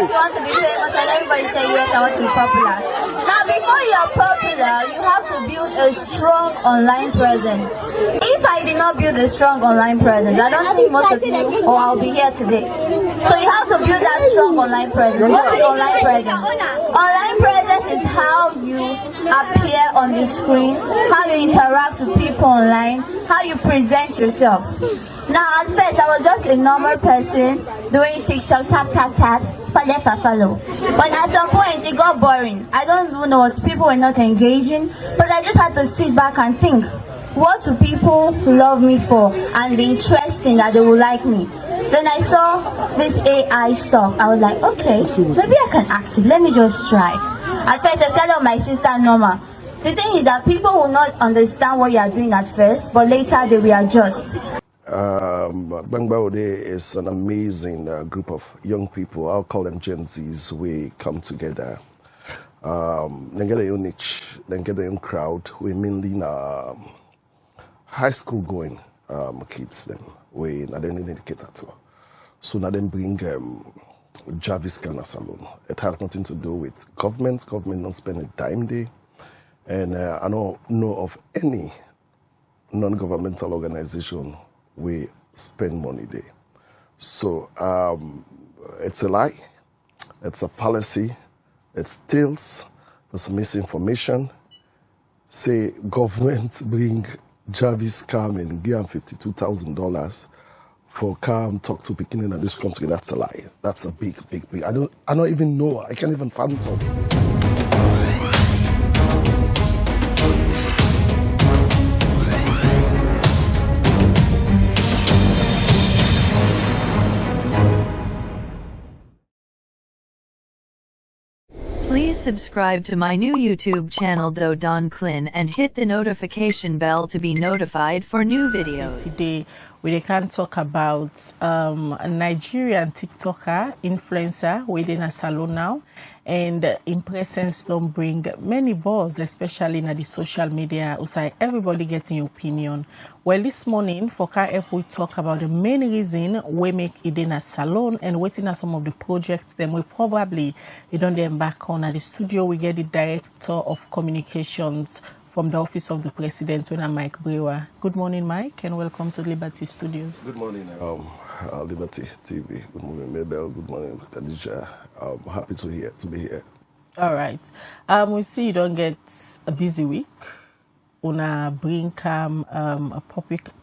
you want to be famous and everybody say yes, I want to be popular. Now before you're popular, you have to build a strong online presence. If I did not build a strong online presence, I don't think most of you or I'll be here today. So you have to build that strong online presence. What is online presence? Online presence is how you appear on the screen, how you interact with people online, how you present yourself. Now at first I was just a normal person doing TikTok, tap, follow. But at some point it got boring. I don't even know what people were not engaging, but I just had to sit back and think, what do people love me for and be interesting that they will like me? Then I saw this AI stuff. I was like, okay, maybe I can act it. Let me just try. At first I started with my sister Norma. The thing is that people will not understand what you are doing at first, but later they will adjust. Bangbaude is an amazing group of young people. I'll call them Gen Zs. We come together. Then get a young niche, then get a young crowd. We mainly high school going kids. Then we not then indicate at all. So now then bring Javis Salone. It has nothing to do with government. Government don't spend a dime day. And I don't know of any non-governmental organization we spend money there. So it's a lie, it's a policy, it steals, there's misinformation. Say government bring Javis come and give him $52,000 for come talk to beginning of this country. That's a lie. That's a big. I don't even know. I can't even fathom. Please subscribe to my new YouTube channel Don CLIN and hit the notification bell to be notified for new videos. Today we can talk about a Nigerian TikToker influencer within a salon now, and in presence don't bring many balls, especially in the social media. Usai everybody getting opinion. Well, this morning for we talk about the main reason we make it in a salon and waiting at some of the projects. Then we probably don't embark on at the studio. We get the director of communications from the office of the president, when I'm Mike Brewer. Good morning, Mike, and welcome to Liberty Studios. Good morning, Liberty TV. Good morning, Mabel. Good morning, Khadija. I'm happy to be here. All right. We see you don't get a busy week. Una bring a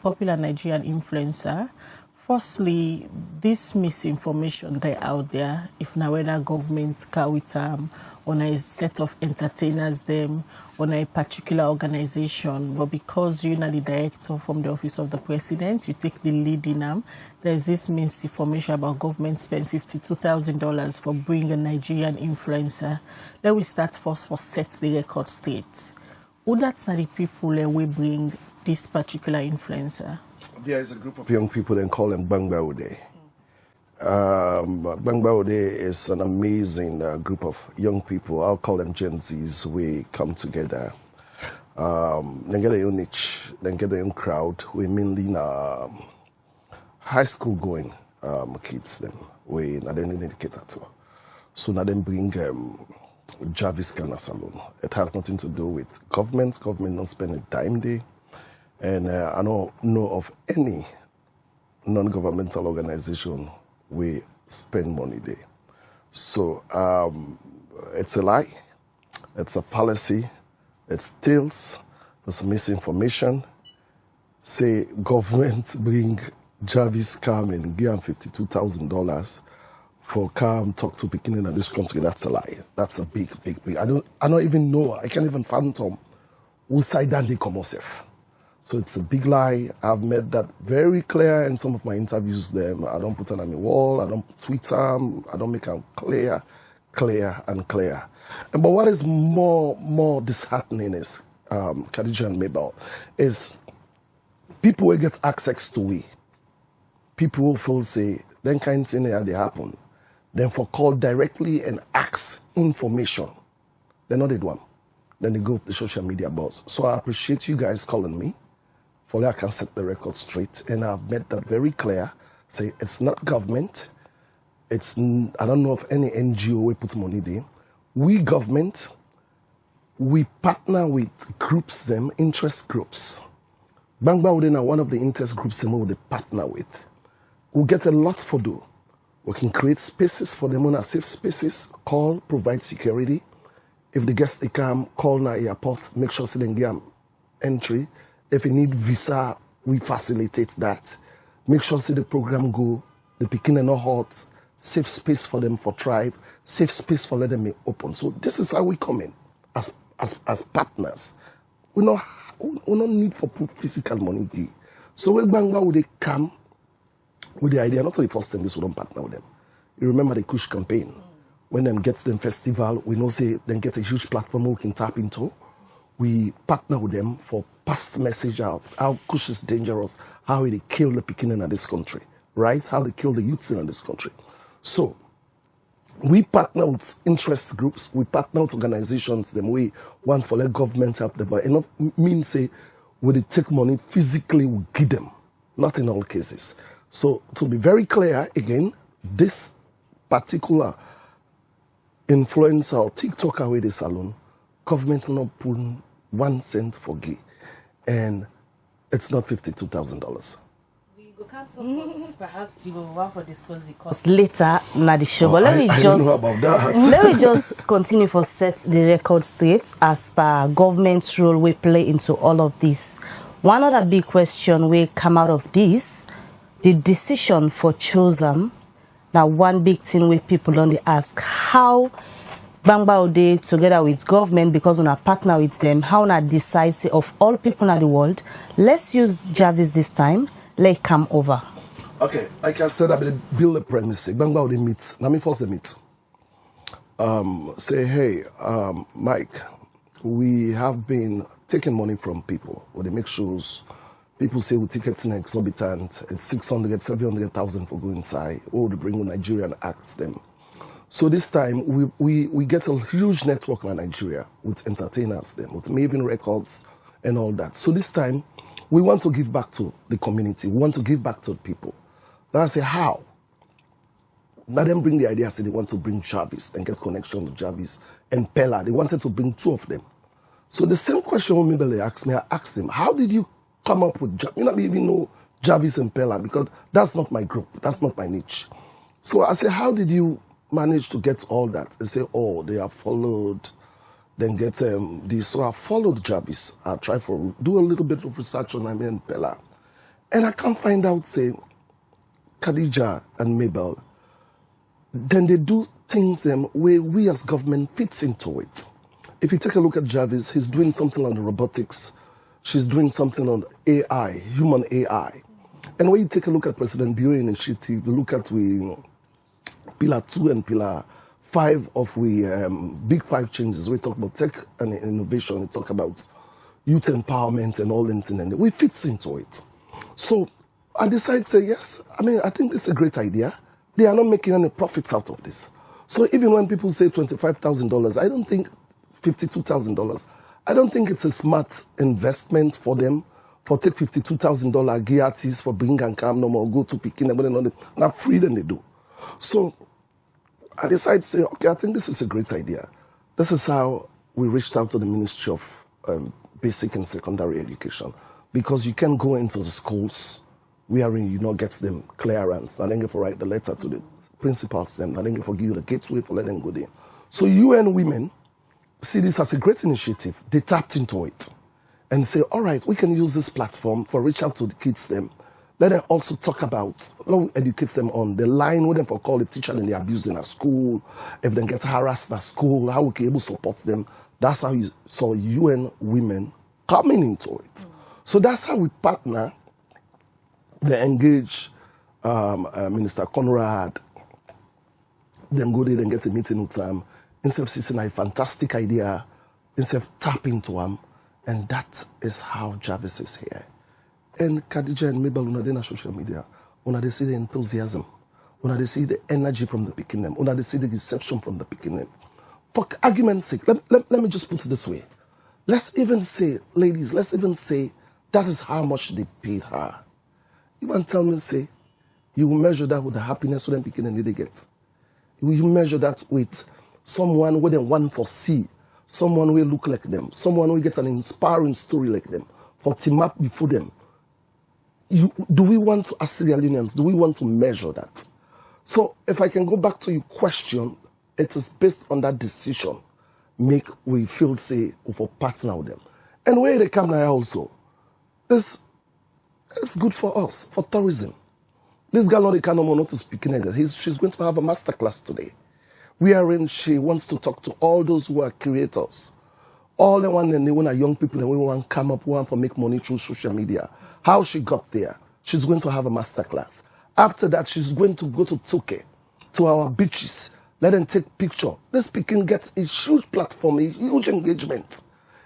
popular Nigerian influencer. Firstly, this misinformation they out there, if now whether government car with on a set of entertainers them on a particular organization, but because you're not the director from the office of the president, you take the lead in them. There's this misinformation about government spend $52,000 for bringing a Nigerian influencer. Let we start first for set the record straight. Who that's not the people that we bring this particular influencer? There is a group of young people and call them Bangbaude. Bangbaude is an amazing group of young people. I'll call them Gen Zs. We come together. Then get a young niche, then get a young crowd. We mainly high school going kids. Then we not then indicate at all. So now then bring Javis Salone. It has nothing to do with government. Government don't spend a dime day. And I don't know of any non-governmental organization we spend money there. So it's a lie, it's a policy, it steals, there's misinformation. Say government bring Javis come and give him $52,000 for come talk to beginning of this country. That's a lie. That's a big. I don't even know. I can't even fathom who side that they come off. So it's a big lie. I've made that very clear in some of my interviews. Them, I don't put them on the wall. I don't tweet them. I don't make them clear. But what is more disheartening is Khadija and Mabel is people will get access to we. People will feel say then kind of thing they happen. Then for call directly and ask information. They're not the one. Then they go to the social media boss. So I appreciate you guys calling me. For that I can set the record straight. And I've made that very clear. Say it's not government. I don't know of any NGO we put money there. We government, we partner with groups, interest groups. Bangba Udena, one of the interest groups they partner with. We get a lot for do. We can create spaces for them on a safe spaces, call, provide security. If the guests they come, call na airport, make sure they get entry. If you need visa, we facilitate that. Make sure the program go, the picking and not hot, safe space for them for tribe, safe space for let them be open. So this is how we come in as partners. We don't need for physical money there. So when Bangba would they come with the idea, not for the first time this wouldn't partner with them. You remember the Kush campaign. When them get them festival, we know say then get a huge platform we can tap into. We partner with them for past message out how Kush is dangerous, how they kill the Pekin in this country, right? How they kill the youth in this country. So we partner with interest groups, we partner with organizations, them we want for let government help them, but enough means say when they take money physically we give them, not in all cases. So to be very clear again, this particular influencer or TikToker with the Salone, government not putting 1 cent for gay, and it's not $52,000. We go cancel, but perhaps you will want for discuss the cost later, not the show. But I don't know about that. Let me just continue for set the record straight as per government's role we play into all of this. One other big question will come out of this, the decision for chosen. Now, one big thing with people only ask how Bangba Ode together with government, because we are partner with them, how we decide say, of all people in the world, let's use Javis this time, let it come over. Okay, like I said, I will build a premise. Bangba Ode meet, let me first the meet. Say, hey, Mike, we have been taking money from people, or they make shows. People say we tickets in exorbitant, it's 600, 700,000 for going inside, or they bring Nigerian acts them. So this time we get a huge network in Nigeria with entertainers them, with Maven Records and all that. So this time we want to give back to the community, we want to give back to the people. Now I say how? Now them bring the idea, say they want to bring Javis and get connection with Javis and Pella. They wanted to bring 2 of them. So the same question when maybe they asked me, I asked them, how did you come up with, you know, even know Javis and Pella, because that's not my group, that's not my niche. So I say, how did you manage to get all that? They say, oh, they have followed, then get this. So I followed Javis. I try for do a little bit of research on Amy and Pella, and I can't find out say Khadija and Mabel. Then they do things where we as government fits into it. If you take a look at Javis, he's doing something on the robotics. She's doing something on AI, human AI. And when you take a look at President Bureau initiative, you look at Pillar 2 and Pillar 5 of Big 5 changes. We talk about tech and innovation. We talk about youth empowerment and all that. And we fits into it. So I decided to say, yes, I think it's a great idea. They are not making any profits out of this. So even when people say $25,000, I don't think $52,000. I don't think it's a smart investment for them for take $52,000 gear artists for bring and come no more, go to Pekin, and not free than they do. So I decided to say, okay, I think this is a great idea. This is how we reached out to the Ministry of Basic and Secondary Education, because you can go into the schools where you not get them clearance, and then you write the letter to the principals, then and then you give you the gateway for letting them go there. So UN Women see this as a great initiative. They tapped into it and say, all right, we can use this platform for reach out to the kids them. Let them also talk about, educate them on the line with them for call a teacher and they abused in a school, if they get harassed in a school, how we can able to support them. That's how you saw UN Women coming into it. So that's how we partner. They engage Minister Conrad, then go there and get a meeting with them. Instead of seeing a fantastic idea, instead of tapping to them, and that is how Javis is here. And Khadija and Mabel, when they social media, when they see the enthusiasm, when they see the energy from the picking them, when they see the deception from the picking them. For argument's sake, let me just put it this way. Let's even say, ladies, let's even say that is how much they paid her. You want to tell me, say, you will measure that with the happiness when picking and they get. We measure that with someone where they want for see, someone will look like them, someone will get an inspiring story like them, for team up before them. Do we want to, as Sierra Leoneans, do we want to measure that? So if I can go back to your question, it is based on that decision, make we feel say for partner with them. And where they come now also, it's good for us, for tourism. This girl not not to speak in English. She's going to have a masterclass today, wherein she wants to talk to all those who are creators, all the one and they want are young people and we want to come up, want to make money through social media. How she got there, she's going to have a masterclass. After that, she's going to go to Tuke, to our beaches, let them take picture. This speaking gets a huge platform, a huge engagement.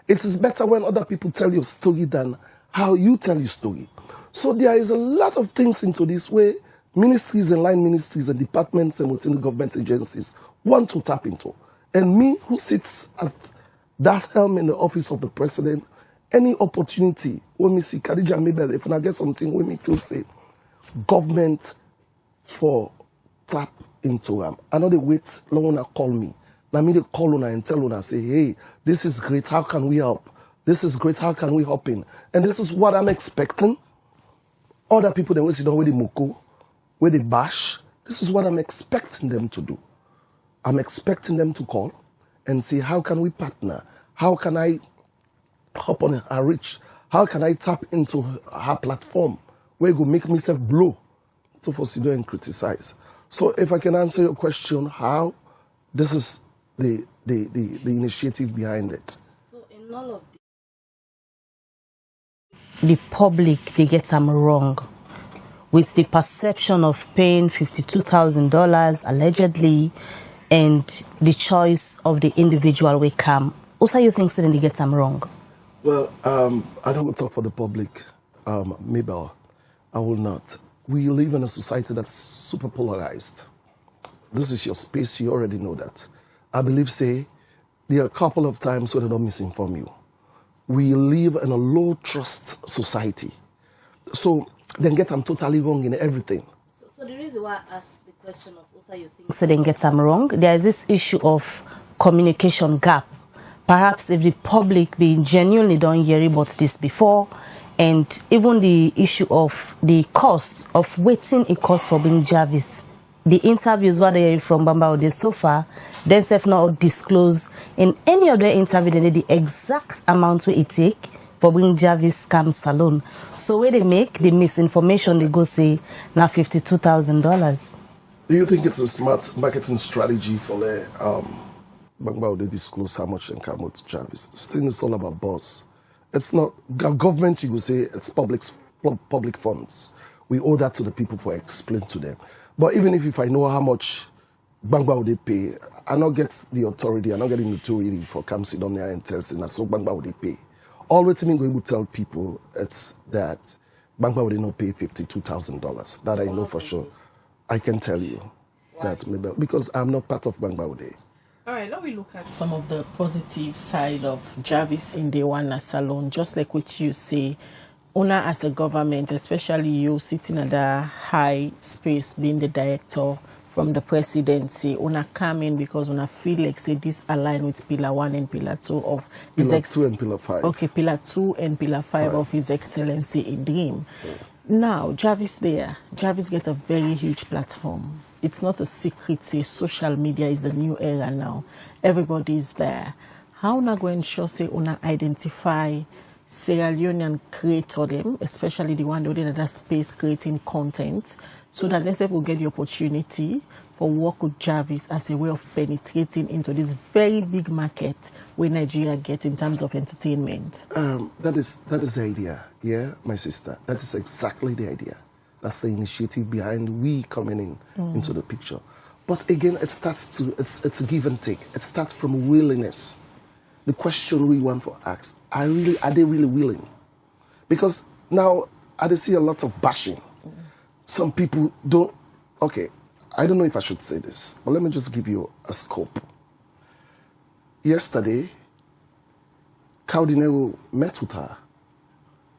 It is better when other people tell your story than how you tell your story. So there is a lot of things into this way ministries and line ministries and departments and within the government agencies want to tap into. And me, who sits at that helm in the office of the president, any opportunity, when me see Khadija Mabel, if I get something, when me feel say, government for tap into them. I know they wait long when I call me. Now me they call on and tell on say, hey, this is great, how can we help? This is great, how can we hop in? And this is what I'm expecting. Other people that will sit down with the moko, with the bash, this is what I'm expecting them to do. I'm expecting them to call and say, how can we partner? How can I hop on her reach? How can I tap into her platform where it will make myself blow to consider and criticize? So if I can answer your question, how, this is the initiative behind it. So in all of the public, they get them wrong with the perception of paying $52,000 allegedly and the choice of the individual will come. Also, you think that they get them wrong? Well, I don't talk for the public, Mabel. I will not. We live in a society that's super polarized. This is your space, you already know that. I believe, say, there are a couple of times where they don't misinform you. We live in a low trust society. So then get them totally wrong in everything. So the reason why I asked the question of also you think so then get them wrong, there is this issue of communication gap. Perhaps if the public being genuinely don't hear about this before, and even the issue of the cost of waiting a cost for being Javis. The interviews what they hear from Bamba so far, themselves not disclose in any other interview they the exact amount it take for bring Javis scam Salone. So where they make the misinformation, they go say now $52,000. Do you think it's a smart marketing strategy for the Bamba they disclose how much and come with Javis? This thing is all about buzz. It's not government, you will say it's public funds. We owe that to the people for explain to them. But even if I know how much Bangba would they pay, I not get the authority, I not getting the authority for come sit down there and tell say so Bangba would they pay. All the time going to tell people it's that Bangba would not pay $52,000. That I know for sure. I can tell you that because I'm not part of Bangba would they. All right, now we look at some of the positive side of Javis in the one Salone, just like what you say, Una as a government, especially you sitting at the high space, being the director from the presidency, Una come in because Una feel like say this align with Pillar 1 and Pillar 2 of his Pillar 2 and Pillar 5. Okay, Pillar 2 and Pillar 5 of His Excellency in Dream. Yeah. Now, Javis gets a very huge platform. It's not a secret, say social media is the new era now. Everybody is there. How na go ensure say una identify Sierra Leonean creator them, especially the one within that space creating content, so that they will get the opportunity for work with Javis as a way of penetrating into this very big market where Nigeria gets in terms of entertainment. That is the idea, yeah, my sister. That is exactly the idea. That's the initiative behind we coming in into the picture. But again, it starts to it's a give and take. It starts from willingness. The question we want to ask: are they really willing? Because now I see a lot of bashing. Some people don't. Okay, I don't know if I should say this, but let me just give you a scope. Yesterday, Caldinero met with her.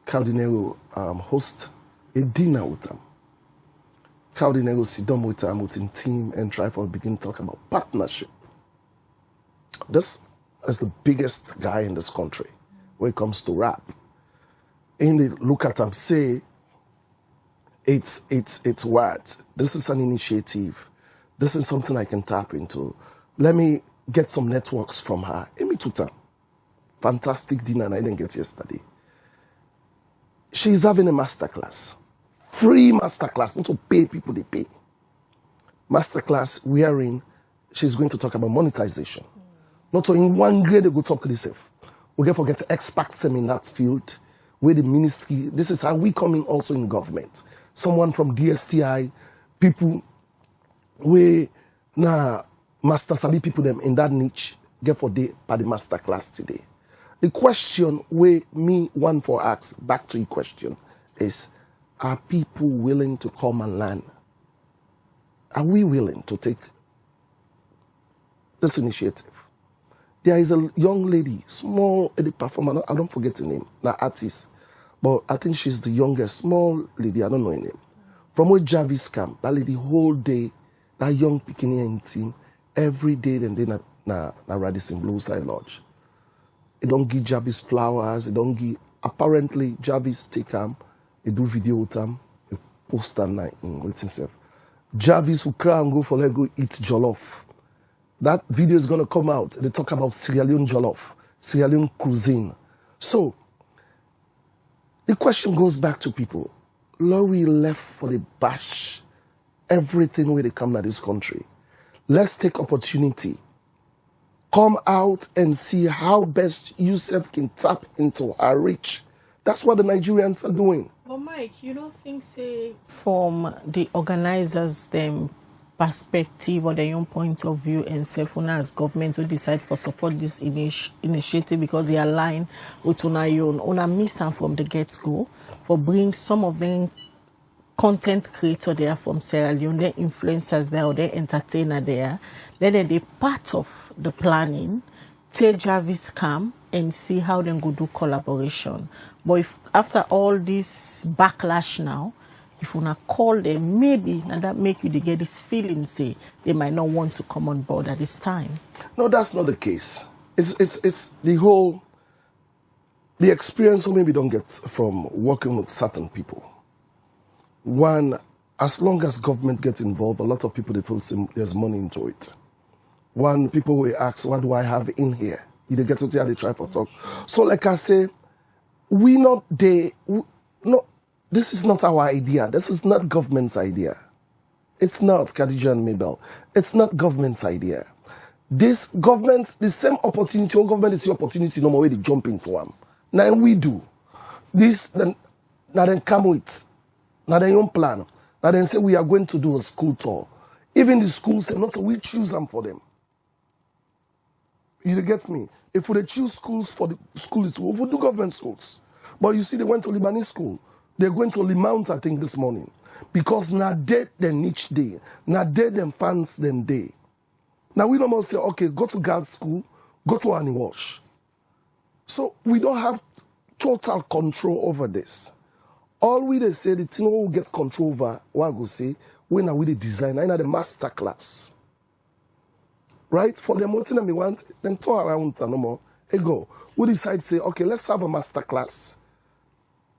Caldinero host a dinner with them. how they go sit down with them within team and try to begin talk about partnership. This is the biggest guy in this country when it comes to rap. And they look at him, say, it's what? This is an initiative. This is something I can tap into. Let me get some networks from her. Amy Tuta. Fantastic dinner and I didn't get yesterday. She's having a masterclass. Free masterclass. Not to pay people, they pay. Masterclass wherein she's going to talk about monetization. Not so in one grade they go talk to themselves. We get forget experts in that field. Where the ministry, this is how we come in also in government. Someone from DSTI, people where now master sabi people them in that niche get for day by the master class today. The question where me one for ask back to your question is, are people willing to come and learn? Are we willing to take this initiative? There is a young lady, small performer, I don't forget the name, now artist, but I think she's the youngest, small lady, I don't know her name. From where Javis came, that lady whole day, that young Pekinian team, every day then they na Radisson Blue Side Lodge. They don't give Javis flowers, they don't give, apparently Javis take them, they do video with them, they post them in waiting self. Javis will cry and go for let go eat jollof. That video is going to come out. They talk about Sierra Leone jollof, Sierra Leone cuisine. So, the question goes back to people. Lord, we left for the bash everything where they come to this country. Let's take opportunity. Come out and see how best yourself can tap into our reach. That's what the Nigerians are doing. But Mike, you don't think, say, from the organizers, them perspective or their own point of view, and Sefuna as government to decide for support this initiative because they align with Una miss them from the get-go for bring some of them content creator there from Sierra Leone, their influencers there or their entertainer there, then they part of the planning, till Javis come and see how they go do collaboration. But if after all this backlash now, if you not call them, maybe and that make you get this feeling, say they might not want to come on board at this time. No, that's not the case. It's the experience we maybe don't get from working with certain people. One, as long as government gets involved, a lot of people they feel there's money into it. One, people will ask, what do I have in here? They get to tell they try for talk. So like I say, this is not our idea. This is not government's idea. It's not, Khadija and Mabel. It's not government's idea. This government, the same opportunity, all government is the opportunity, no more way they jump into them. Now we do. This, then come with. Now they don't plan. Now they say we are going to do a school tour. Even the schools, they're not, we choose them for them. You get me? If we choose schools for the schools, we do government schools. But you see, they went to Lebanese school. They're going to Limount, I think, this morning. Because now they then each day. Now they them fans them day. Now we don't say, okay, go to girls' school, go to Annie Wash. So we don't have total control over this. All we they say, the thing we will get control over, what I go say, when are we the designer, in the master class. Right? For them, what we want, then turn around no more. Go. We decide to say, okay, let's have a master class.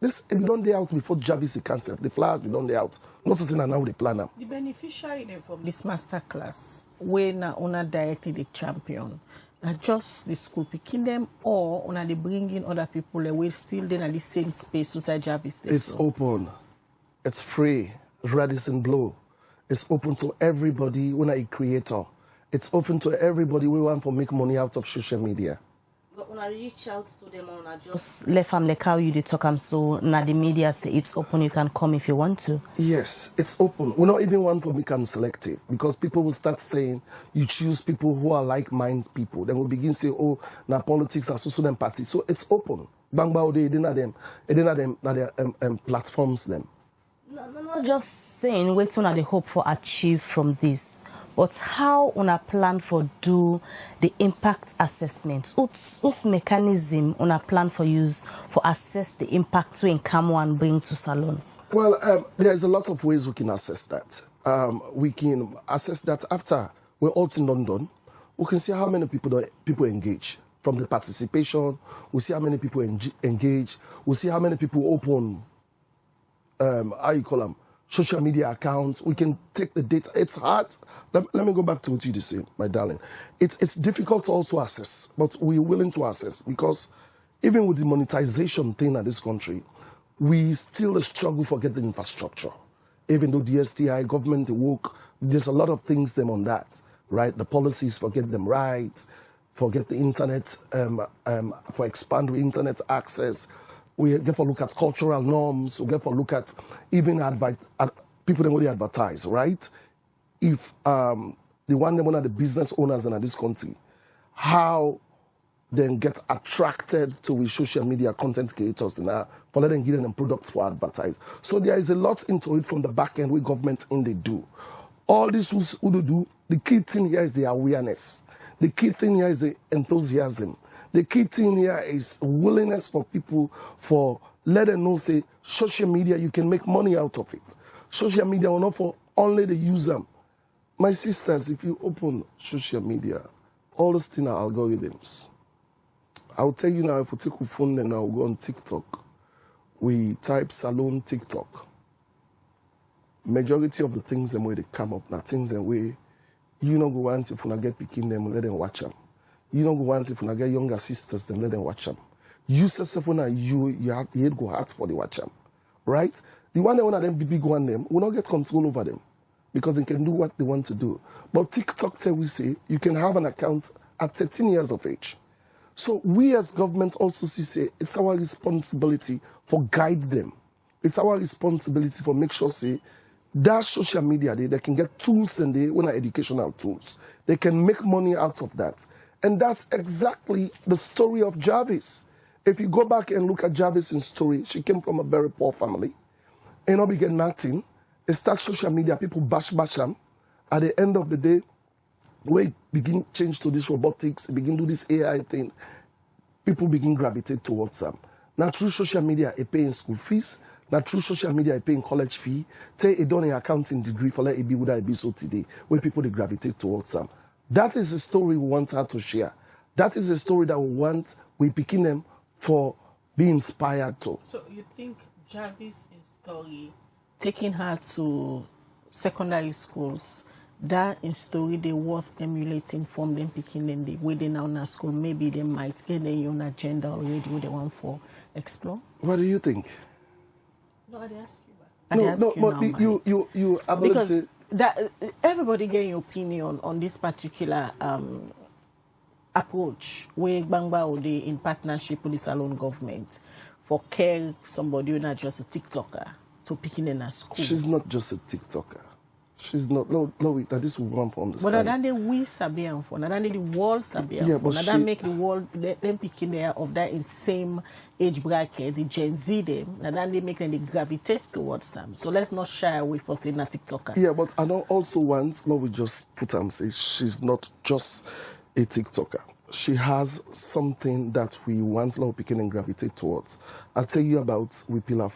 This it be done day out before Javis is cancelled. The flowers be done day out. Not to say now they plan them. The beneficiary from this master class, when una directly the champion, not just the school picking them, or una they bring in other people that will still then at the same space beside Javis. It's open. It's free. Radisson Blue. It's open to everybody when a creator. It's open to everybody we want to make money out of social media. But when I reach out to them, I just left them like how you did talk, so now the media say it's open, you can come if you want to. Yes, it's open. We don't even want to become selective because people will start saying you choose people who are like-minded people. Then we'll begin to say, oh, now politics are social them parties. So it's open. Bang bao they didn't have them platforms them. No, just saying what una the hope for achieve from this. But how una plan for do the impact assessment? What mechanism una plan for use for assess the impact we in Camo and bring to Salone? Well, there's a lot of ways we can assess that. We can assess that after we're all in London. We can see how many people engage from the participation. We see how many people engage. We see how many people open, how you call them, social media accounts. We can take the data. It's hard. Let me go back to what you just said, my darling. It's difficult to also assess, but we're willing to assess because even with the monetization thing in this country, we still struggle for getting infrastructure. Even though the STI government work, there's a lot of things them on that, right? The policies for getting them right, for get the internet, for expand the internet access. We get to look at cultural norms. We get to look at even people that only advertise, right? If the one of the business owners in this country, how then get attracted to with social media content creators now for letting give them products for advertise. So there is a lot into it from the back end with government in they do. All this who do, the key thing here is the awareness. The key thing here is the enthusiasm. The key thing here is willingness for people for let them know say social media you can make money out of it. Social media will not for only the user. My sisters, if you open social media, all those things are algorithms. I'll tell you now, if we take your phone and I'll go on TikTok, we type Salone TikTok. Majority of the things them way they come up, now things them way, you know go want if you get picking them, let them watch them. You don't go want if you get younger sisters, then let them watch them. You yourself when you have the head go hard for the watch them. Right? The one that one of them big one them will not get control over them because they can do what they want to do. But TikTok tell we say you can have an account at 13 years of age. So we as government also say it's our responsibility for guide them. It's our responsibility for make sure say that social media they can get tools and they want educational tools. They can make money out of that. And that's exactly the story of Javis. If you go back and look at Javis' story, she came from a very poor family. And not begin nothing. They start social media, people bash them. At the end of the day, we begin change to this robotics, begin do this AI thing, people begin gravitate towards them. Now through social media, they paying school fees. Now through social media, they paying college fee. Say they done an accounting degree for like it be what I be so today, where people they gravitate towards them. That is the story we want her to share. That is the story that we picking them for being inspired to. So you think Javis' story, taking her to secondary schools, that is story they worth emulating from them picking them the way they now in school. Maybe they might get their own agenda already what they want for explore. What do you think? No, I ask you. I because say, that everybody get your opinion on this particular approach where Bangba or they in partnership with the Salone government for care somebody who not just a TikToker to picking in a school. She's not just a TikToker. She's not. No, that is one for understand. But then we sabian for, then the world sabian yeah, for, but then make the world them picking there of that in same age bracket, the Gen Z them, and then they make them they gravitate towards them. So let's not shy away for saying a TikToker. Yeah, but I don't also want. No, we just put say she's not just a TikToker. She has something that we want Lord picking and gravitate towards. I'll tell you about we pillar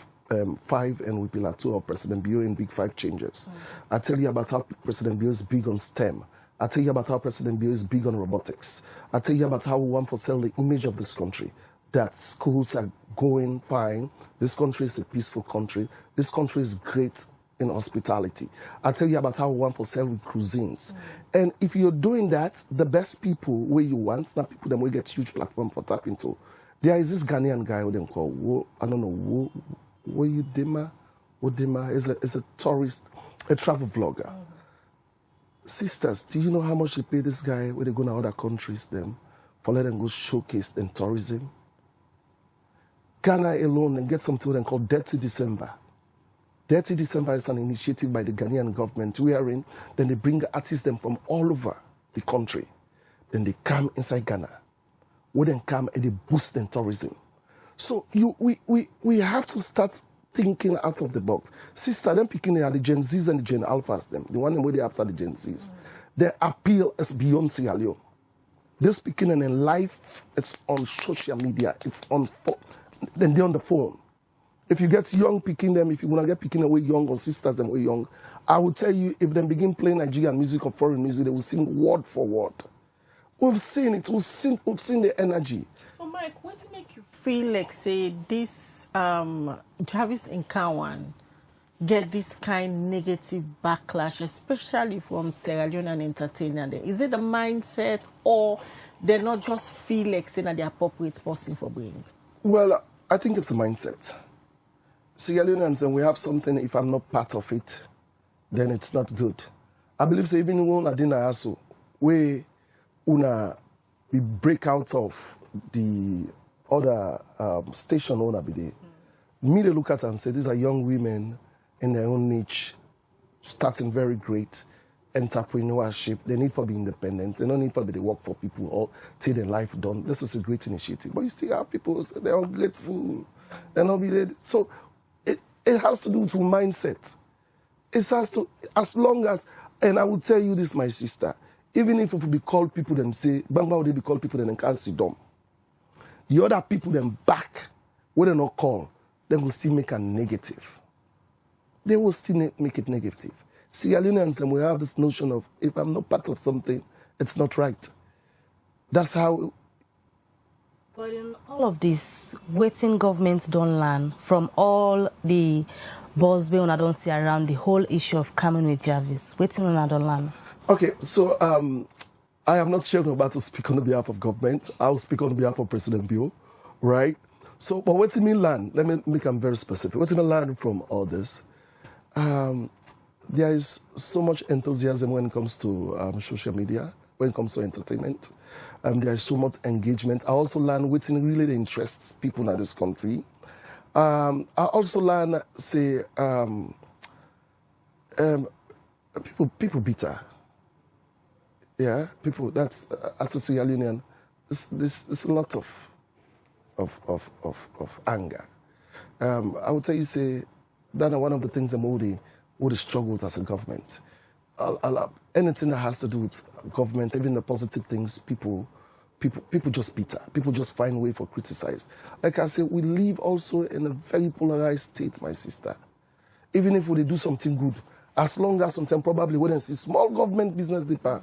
5 and we pillar 2 of President Bio in Big 5 changes. I'll tell you about how President Bio is big on STEM. I'll tell you about how President Bio is big on robotics. I'll tell you about how we want to sell the image of this country, that schools are going fine. This country is a peaceful country. This country is great in hospitality. I'll tell you about how we want to sell with cuisines. And if you're doing that, the best people where you want, not people that will get huge platform for tapping to. There is this Ghanaian guy who them call, I don't know, Wodema is a tourist, a travel vlogger. Sisters, do you know how much they pay this guy when they go to other countries them for letting them go showcase in tourism? Ghana alone and get something called Dirty December. Dirty December is an initiative by the Ghanaian government wherein then they bring artists them from all over the country. Then they come inside Ghana. We then come and they boost the tourism. So we have to start thinking out of the box. Sister, them picking the Gen Zs and the Gen Alphas, them, the one way after the Gen Zs. Their appeal is beyond Sierra Leone. This picking in life, it's on social media, it's on then they're on the phone. If you get young picking them, if you want to get picking away young or sisters them way young, I will tell you, if they begin playing Nigerian music or foreign music, they will sing word for word. We've seen it. We've seen the energy. So, Mike, what make you feel like, say, this Javis and Kawan get this kind negative backlash, especially from Sierra Leone and entertainers? Is it the mindset, or they not just feel like saying that the appropriate person for bringing? Well, I think it's a mindset. Sierra Leoneans, and we have something, if I'm not part of it, then it's not good. I believe so even when I didn't ask, we break out of the other station owner be there. Me, they look at and say, these are young women in their own niche, starting very great entrepreneurship. They need to be independent. They don't need to be work for people or till their life done. This is a great initiative. But you still have people, they're ungrateful. They're not be there. So it has to do with mindset. It has to, as long as, and I will tell you this, my sister, even if we be called people them say, Bangba would they be called people then can't sit down. The other people them back, when they not call, they will still make a negative. They will still make it negative. Sierra Leoneans, and we have this notion of, if I'm not part of something, it's not right. That's how. But in all of this, waiting governments don't learn from all the buzz we don't see around the whole issue of coming with Javis. Waiting on don't learn. Okay, so I am not sure I'm about to speak on behalf of government. I'll speak on behalf of President Bill, right? So, but what do you mean learn? Let me make them very specific. What do you mean learn from all this? There is so much enthusiasm when it comes to social media, when it comes to entertainment. There is so much engagement. I also learn what really interests people in this country. I also learn, say, people bitter. Yeah, people. That's as a Sierra Leonean, there's a lot of anger. I would say, say, that's one of the things that would struggle with as a government. Anything that has to do with government, even the positive things, people just bitter. People just find a way for criticize. Like I said, we live also in a very polarized state, my sister. Even if we do something good, as long as sometimes probably when they see small government business deeper,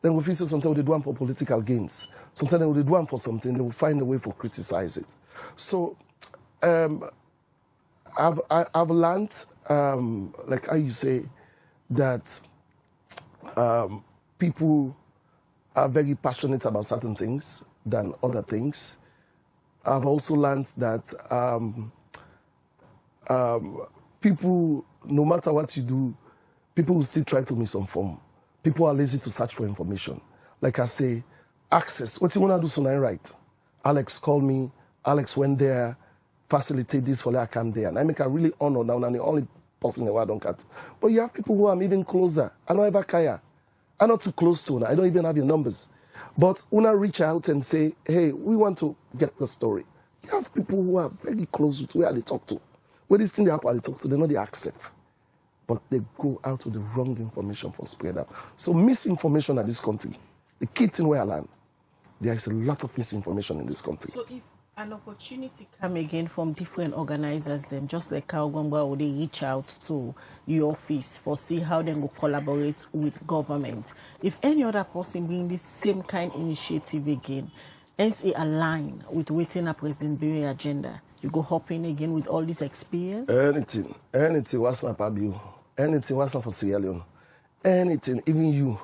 then we feel sometimes they do one for political gains. Sometimes they do one for something, they will find a way for criticize it. So I've learned, like how you say, that people are very passionate about certain things than other things. I've also learned that people, no matter what you do, people will still try to misinform. People are lazy to search for information. Like I say, access. What you want to do so now, right? Alex called me. Alex went there, facilitate this for that I come there. And I make a really honor now, and the only person in the world I don't cut. But you have people who are even closer. I don't ever care. I'm not too close to Una. I don't even have your numbers. But Una reach out and say, hey, we want to get the story. You have people who are very close to where they talk to. When this thing they happen, they talk to, they know they accept. But they go out with the wrong information for spread out. So misinformation in this country, the key thing where I learn, there is a lot of misinformation in this country. So if an opportunity come again from different organizers, then just like Kaugwamba, would they reach out to your office for see how they will collaborate with government? If any other person bring this same kind of initiative again, and say align with waiting a President Bill agenda, you go hop in again with all this experience? Anything was not for you. Anything was not for Sierra Leone. Anything, even you.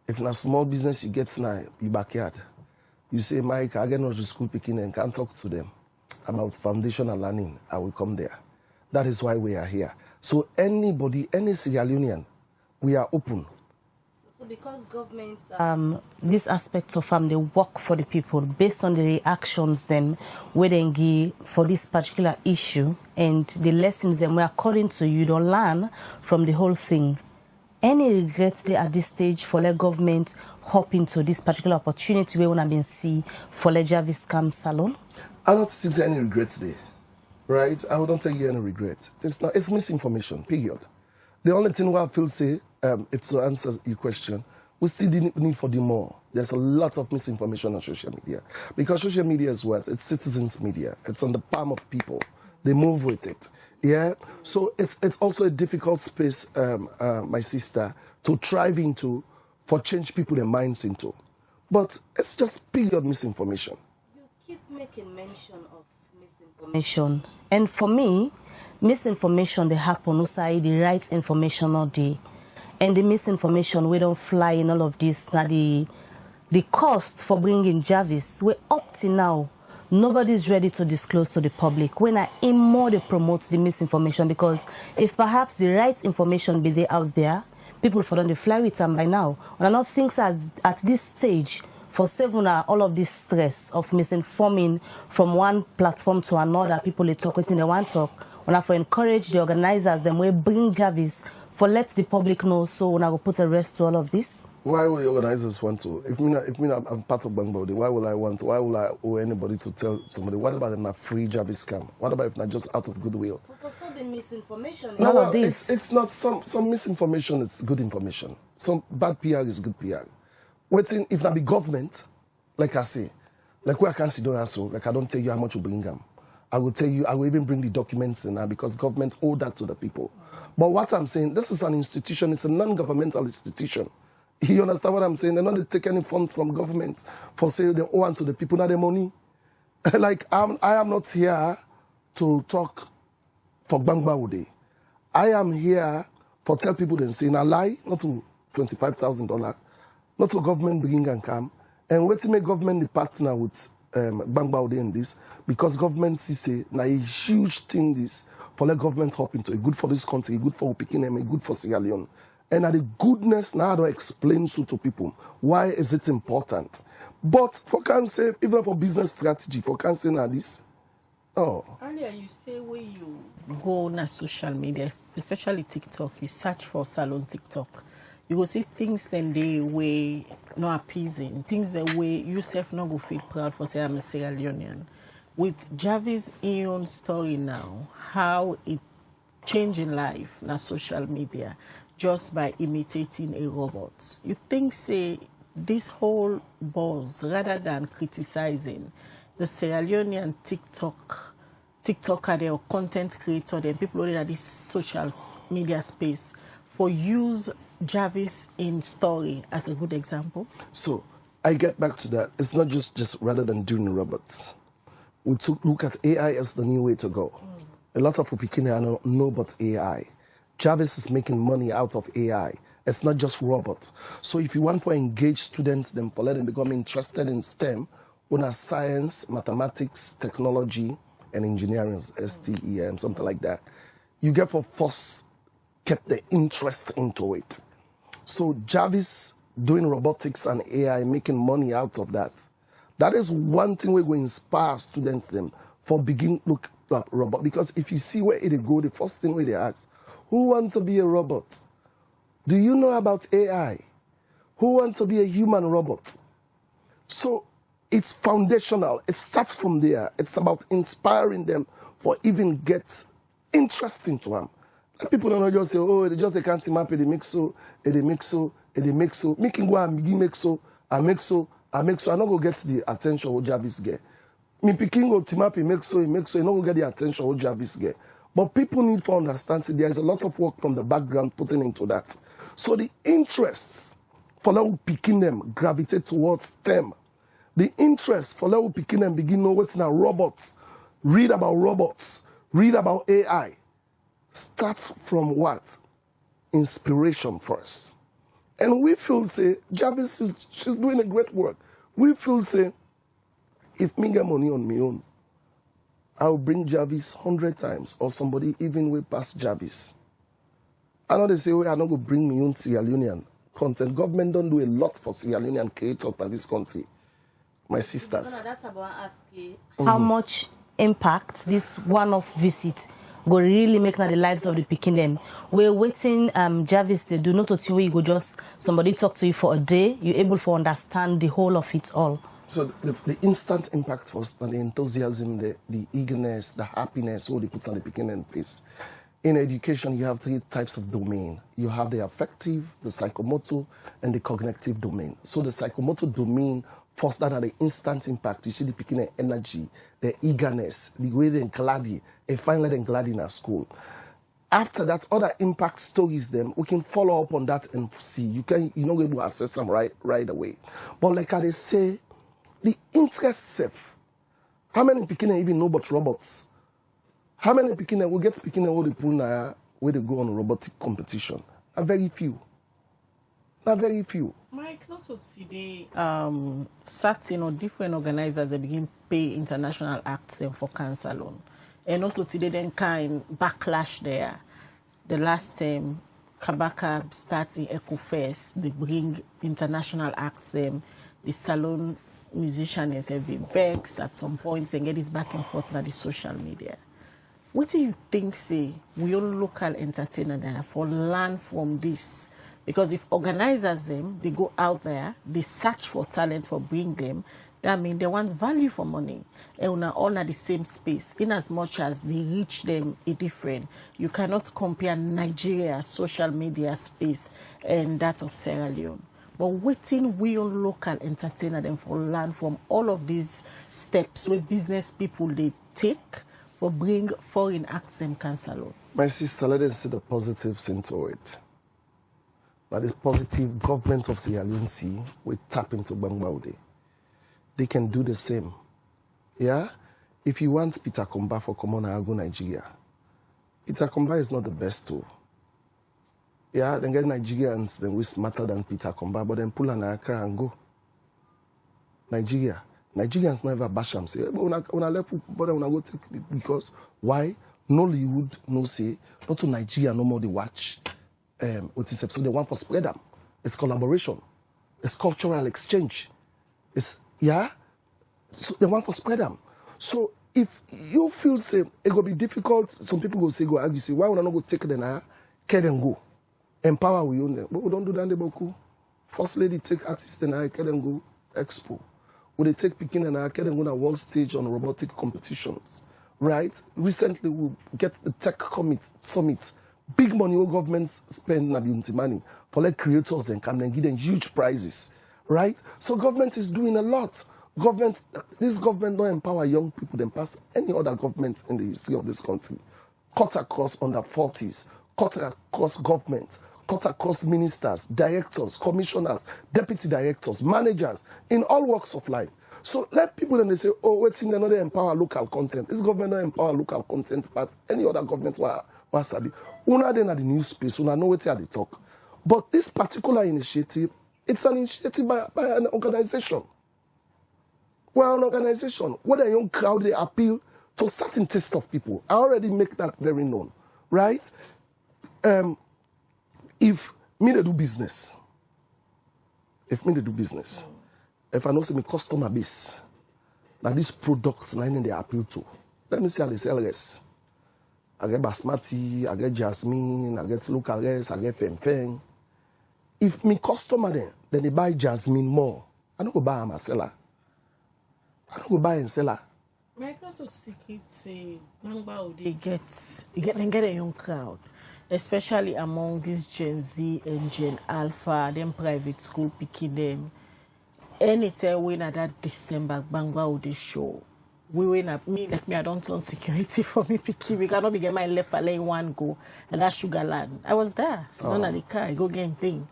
If in a small business you get now, your backyard. You say, Mike, I get not to school picking and can't talk to them about foundational learning. I will come there. That is why we are here. So anybody, any Sierra Leonean, we are open. So because governments, these aspects of they work for the people based on the reactions them where they give for this particular issue and the lessons them where according to you don't learn from the whole thing. Any regrets there at this stage for the government hop into this particular opportunity we want to see for the Javis Cam Salone? I don't see any regrets there, right? I wouldn't tell you any regret. It's misinformation, period. The only thing I feel say, if to answer your question, we still need for the more. There's a lot of misinformation on social media. Because social media is what? It's citizens' media. It's on the palm of people. they move with it. Yeah, so it's also a difficult space, my sister, to thrive into, for change people their minds into. But it's just period misinformation. You keep making mention of misinformation, and for me, misinformation they happen outside the right information all day, and the misinformation we don't fly in all of this. Now the cost for bringing Javis, we're up to now. Nobody's ready to disclose to the public. When I aim more to promote the misinformation, because if perhaps the right information be there out there, people for them to fly with them by now. And I not think at this stage for saving all of this stress of misinforming from one platform to another, people they talk with in the one talk. When I for encourage the organizers, them we bring Javis for let the public know, so when I will put a rest to all of this. Why will the organizers want to? If I'm part of Bangbody, why will I owe anybody to tell somebody? What about if not free Javis scam? What about if not just out of goodwill? For stop the misinformation. No, well, it's not some misinformation is good information. Some bad PR is good PR. Waiting if not be government, like I say, like where I can't see don't answer, like I don't tell you how much you bring them. I will tell you, I will even bring the documents in now because government owe that to the people. But what I'm saying, this is an institution, it's a non-governmental institution. You understand what I'm saying? They're not taking any funds from government for say they owe to the people, not the money. Like I am not here to talk for Bangbaude. I am here for tell people they say a lie, not to $25,000, not to government bring and come, and wait to make government the partner with Bangbaude in this, because government say now a huge thing this for let government hop into it, good for this country, good for Pekin, good for Sierra Leone. And the goodness now to explain to people why is it important. But for can say even for business strategy, for can say now this. Oh. Earlier you say when you go on social media, especially TikTok, you search for Salone TikTok. You will see things then they way not appeasing, things that way yourself not go feel proud for say I'm a Sierra Leonean. With Javis' own story now, how it changing life na social media just by imitating a robot. You think, say, this whole buzz, rather than criticizing the Sierra Leonean TikToker, or content creator, then people in this social media space, for use Javis in story as a good example? So, I get back to that. It's not just rather than doing robots. We look at AI as the new way to go. A lot of people know about AI. Javis is making money out of AI. It's not just robots. So if you want to engage students, then for let them become interested in STEM, on science, mathematics, technology, and engineering, STEM, something like that, you get for first get the interest into it. So Javis doing robotics and AI, making money out of that. That is one thing we're going to inspire students them for begin look up robot. Because if you see where it go, the first thing where they ask, who wants to be a robot? Do you know about AI? Who wants to be a human robot? So it's foundational. It starts from there. It's about inspiring them for even get interest into them. Like people don't just say, oh, they can't map it, they make so, they make so, they make so. Making go and begin make so, I make so, I make so. I not go get the attention what Javis get. Me picking go team up, he makes so, not go get the attention what Javis get. But people need to understand that there is a lot of work from the background putting into that. So the interests for now picking them gravitate towards STEM. The interest for now picking them begin know what's now robots, read about AI. Start from what? Inspiration first. And we feel say Javis she's doing a great work. We feel say if me get money on my own, I'll bring Javis 100 times, or somebody even way past Javis. I know they say, well, I'm not going to bring my own Sierra Leonean content. Government don't do a lot for Sierra Leonean creators in this country. My sisters. No, that's about asking how much impact this one-off visit go really make na the lives of the Pekin them. We're waiting Javis to do not to you go just somebody talk to you for a day, you're able to understand the whole of it all. So the instant impact was the enthusiasm, the eagerness, the happiness, what they put on the Pekin face. In education, you have 3 types of domain. You have the affective, the psychomotor, and the cognitive domain. So the psychomotor domain, first, that are the instant impact. You see the picking the energy, the eagerness, the way they're glad, and finally they're glad in our school. After that, other impact stories, then we can follow up on that and see. You're not able to assess them right away. But like I say, the interest self. How many people even know about robots? How many people will get picking what they pull now where they go on robotic competition? Not very few. Not very few. Mike, not so today. Certain or different organizers they begin pay international acts them for cancer loan. And also today then kind backlash there. The last time Kabaka starting Echo Fest, they bring international acts them. The Salone musicians have been vexed at some points and get this back and forth on the social media. What do you think, say, we all local entertainers there for learn from this? Because if organizers them, they go out there, they search for talent for bring them, that means they want value for money. And we are all at the same space. In as much as they reach them a different, you cannot compare Nigeria social media space and that of Sierra Leone. But waiting we on local entertainer them for learn from all of these steps where business people they take for bring foreign acts them cancel. My sister, let us see the positives into it. That is positive. Government of Sierra Leone will tap into Bangbaudi. They can do the same. Yeah? If you want Peter Komba for Komona Ago Nigeria, Peter Komba is not the best tool. Yeah, then get Nigerians, then we smarter than Peter Komba, but then pull an Accra and go. Nigeria. Nigerians never bash them. Say, but when I left, but when I go take it, because why? No Hollywood, no say, not to Nigeria, no more they watch. So they want to spread them. It's collaboration. It's cultural exchange. It's, yeah? So they want to spread them. So if you feel, say, it will be difficult, some people will say, go argue, say, why would I not go take them now? Care them go. Empower we own them. But we don't do that, Boku. First lady take artists and I care them go expo. When they take Peking and I care them go on a world stage on robotic competitions. Right? Recently we get the tech summit. Big money all governments spend na money for like creators and come and give them huge prizes. Right? So government is doing a lot. This government don't empower young people than past any other government in the history of this country. Cut across under 40s, cut across government, cut across ministers, directors, commissioners, deputy directors, managers, in all walks of life. So let people then they say, oh, waiting, they know they empower local content. This government don't empower local content, but any other government was sabi. Una then at the news space, una know what they talk. But this particular initiative, it's an initiative by an organization. Well, an organization where a young crowd they appeal to a certain taste of people. I already make that very known, right? If me they do business, if I know say my customer base, now these products line they appeal to, let me see how they sell rice. I get basmati, I get jasmine, I get local rice, I get feng. If me customer then they buy jasmine more, I don't go buy a seller. I don't go buy and seller. Right, not to seek it, say, they get a young crowd, especially among these Gen Z and Gen Alpha, them private school picking them. Anytime when at that December, Bangba they show. We win at me, like me, I don't turn security for me picking. We cannot be get my left for lane one go, and that's Sugarland. I was there, so none of the car, I go getting thing.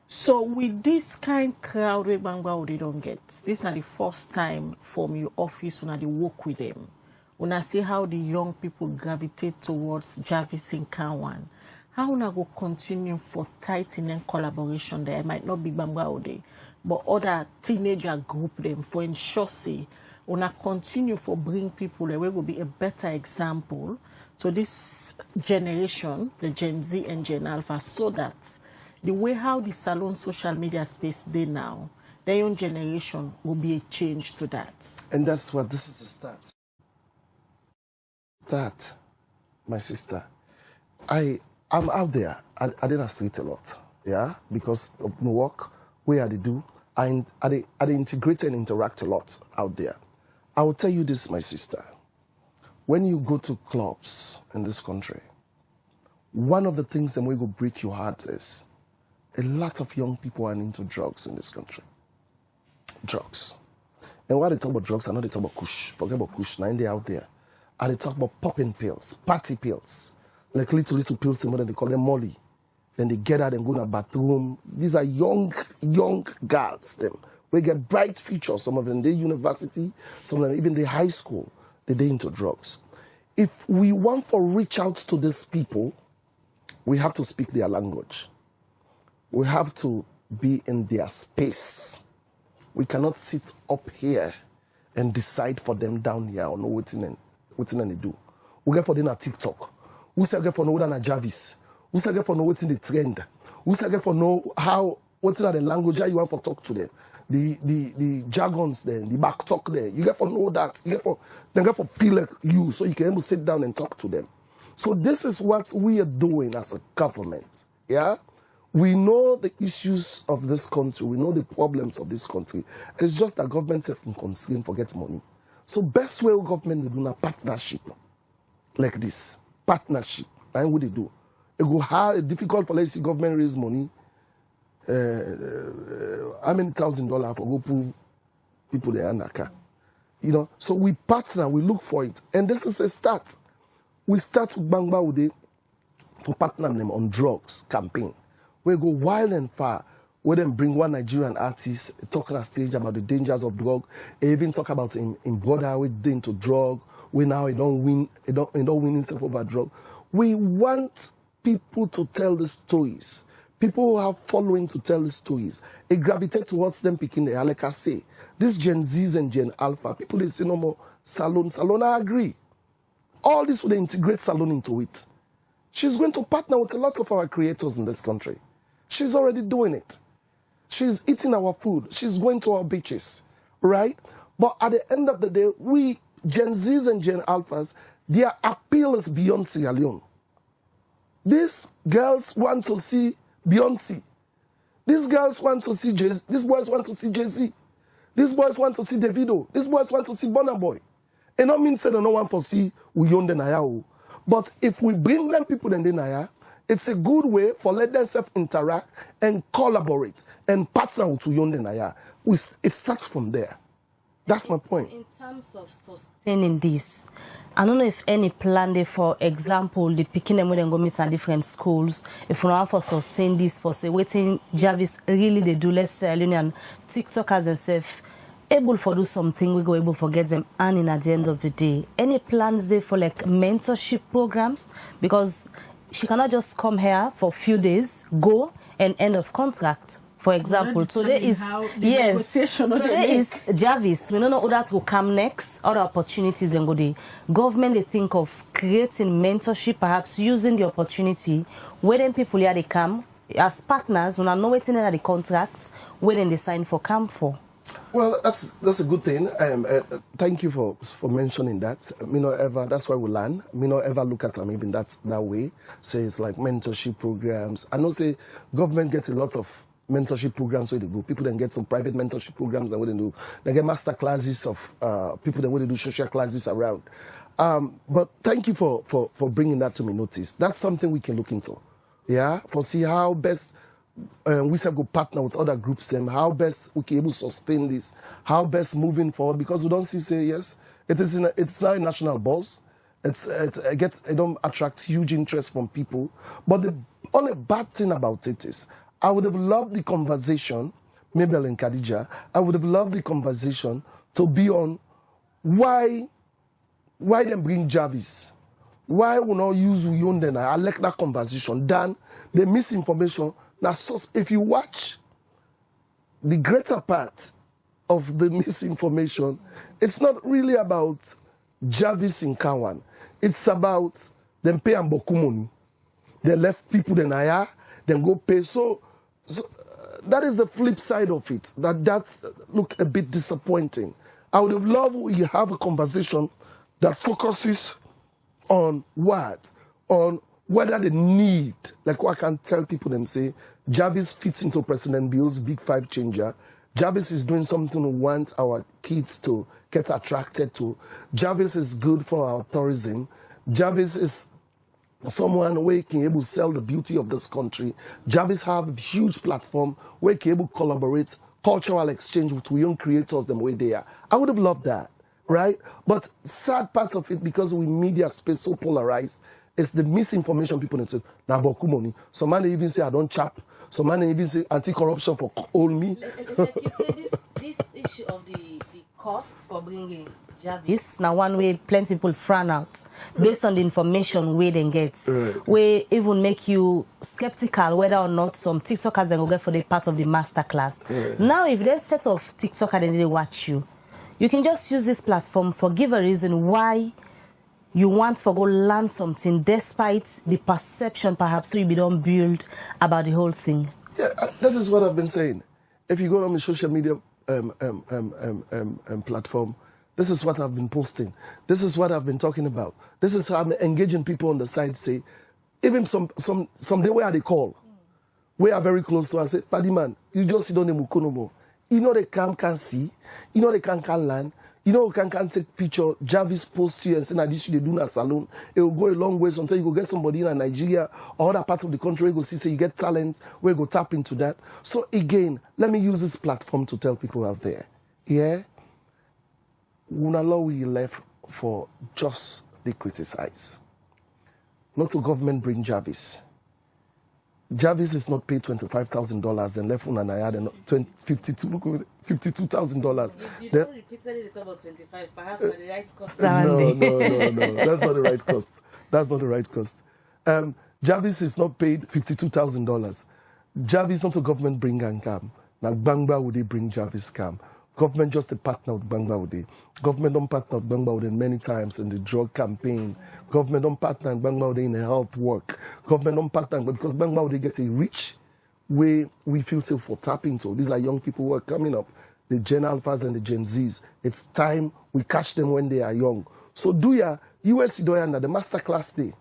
So with this kind of crowd where Bangba they don't get, this is not the first time from your office when they work with them. When I see how the young people gravitate towards Javis in Kawan, how we go continue for tightening collaboration there? It might not be Bangba but other teenager group them for ensure say una continue for bring people there will be a better example to this generation, the Gen Z and Gen Alpha, so that the way how the Salone social media space they now, their young generation will be a change to that. And that's what this is a start. That, my sister, I'm out there. I didn't street a lot, yeah, because of my work, where I do, I integrate and interact a lot out there. I will tell you this, my sister. When you go to clubs in this country, one of the things that will break your heart is a lot of young people are into drugs in this country. Drugs. And while they talk about drugs, I know they talk about kush. Forget about kush, now they out there. And they talk about popping pills, party pills. Like little pills, they call them molly. Then they get out and go to the bathroom. These are young girls, them. We get bright futures. Some of them, they university, some of them even the high school. They're into drugs. If we want to reach out to these people, we have to speak their language. We have to be in their space. We cannot sit up here and decide for them down here or know what they do. We get for them at TikTok. We say get for know what Javis. We say get for know what's in the trend. We say get for know how what's in the language how you want to talk to them. The jargons there, the back talk there. You get for know that. You get for feel like you so you can able to sit down and talk to them. So this is what we are doing as a government. Yeah? We know the issues of this country. We know the problems of this country. It's just that government can constrain forget money. So best way government do a partnership like this. Partnership. And what they do? It go hard, it's difficult for let's see government raise money. How many $1,000 for go pull people there in Naka? You know, so we partner, we look for it. And this is a start. We start with Bangba Ude to partner them on drugs campaign. We go wild and far. We then bring one Nigerian artist talking on stage about the dangers of drug. He even talk about in brother we into drug. We now he don't win himself over drug. We want people to tell the stories. People who have following to tell the stories. They gravitate towards them picking the like I say. This Gen Zs and Gen Alpha, people they say no more Salone. Salone, I agree. All this will integrate Salone into it. She's going to partner with a lot of our creators in this country. She's already doing it. She's eating our food. She's going to our beaches, right? But at the end of the day, we, Gen Zs and Gen Alphas, their appeal is beyond Sierra Leone. These girls want to see Beyonce. These girls want to see Jay-Z. These boys want to see Jay-Z. These boys want to see Davido. These boys want to see Burna Boy. And not mean say they don't want to see Uyonde Naya. But if we bring them people in the Naya, it's a good way for let themselves interact and collaborate and partner with Uyonde Naya. It starts from there. That's my point. In terms of sustaining this, I don't know if any plan there, for example, the picking them when they go meet at different schools, if we want to sustain this for say waiting Javis really they do less and TikTokers themselves able for do something, we go able to get them earning at the end of the day. Any plans there for like mentorship programs? Because she cannot just come here for a few days, go and end of contract. For example, today is today is Javis. We don't know others will come next, other opportunities and go the government they think of creating mentorship, perhaps using the opportunity where then people here they come as partners when are not waiting at the contract, where then they sign for camp for. Well, that's a good thing. Thank you for mentioning that. Me not ever. That's why we learn. Me not ever look at them even that way. Say it's like mentorship programs. I know say government gets a lot of mentorship programs where they go. People then get some private mentorship programs that wouldn't do. They get master classes of people that wouldn't do social classes around. But thank you for bringing that to me notice. That's something we can look into. Yeah, for see how best. We shall go partner with other groups and how best we can able to sustain this, how best moving forward, because we don't see say yes, it's not a national buzz. It don't attract huge interest from people. But the only bad thing about it is I would have loved the conversation, Mabel and Khadija, I would have loved the conversation to be on why them bring Javis. Why we not use Uyonde? I like that conversation. Then the misinformation. Now, so if you watch the greater part of the misinformation, it's not really about Javis in Kawan. It's about them pay and boku money. They left people in Naya, then go pay. So that is the flip side of it. That look a bit disappointing. I would have loved we have a conversation that focuses on what? On whether the need, like what I can tell people and say, Javis fits into President Bill's Big Five changer. Javis is doing something we want our kids to get attracted to. Javis is good for our tourism. Javis is someone where can able sell the beauty of this country. Javis have a huge platform where can able collaborate, cultural exchange with young creators them way they are. I would have loved that, right? But sad part of it, because we media space so polarized, is the misinformation people need to now boku money. Some man even say I don't chap. Some man even say anti-corruption for all me. Like you say, this issue of the cost for bringing Javis now one way plenty people frown out based on the information we then get. Right. We even make you skeptical whether or not some TikTokers they go get for the part of the masterclass. Right. Now if there's a set of TikTokers and they watch you, you can just use this platform for give a reason why you want to go learn something despite the perception perhaps we don't build about the whole thing. Yeah, that is what I've been saying. If you go on the social media platform, this is what I've been posting. This is what I've been talking about. This is how I'm engaging people on the side. Say, even some day where they call, we are very close to us. I say, Paddy man, you just sit on the mukonomo. You know they can see. You know they can learn. You know, can take picture, Javis post you and say, this you do in Salone. It will go a long way. Sometimes you go get somebody in Nigeria or other part of the country, you go see, so you get talent, where you go tap into that. So again, let me use this platform to tell people out there, yeah, we left for just the criticize. Not to government bring Javis. Javis is not paid $25,000, then left and I had $52,000. You don't repeatedly it's about 25, perhaps for the right cost. No. That's not the right cost. That's not the right cost. Javis is not paid $52,000. Javis not a government bring and come. Now Bangba would they bring Javis come. Government just a partner with Bangba would they. Government don't partner with Bangba would they many times in the drug campaign. Government don't partner with Bangba would they in the health work. Government don't partner because Bangba would they get a rich way we feel safe for tapping to. These are young people who are coming up, the Gen Alphas and the Gen Zs. It's time we catch them when they are young. So do ya, US Doyana, the masterclass day.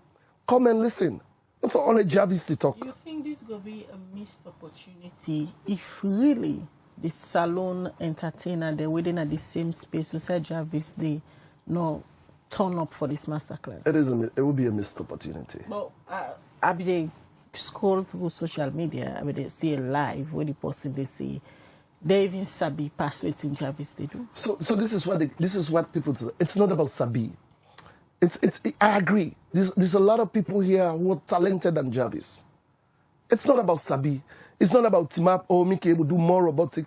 Come and listen. Not only Javis to talk. You think this will be a missed opportunity if really the Salone entertainer, they're waiting at the same space, we said Javis, they no turn up for this masterclass? It will be a missed opportunity. Well, I be scroll through social media, I mean, they see a live where the person they see, they even sabi persuade in Javis they do. So this is what people say. It's not about sabi. I agree. There's a lot of people here who are talented than Javis. It's not about sabi. It's not about Timap or Mickey able to do more robotic.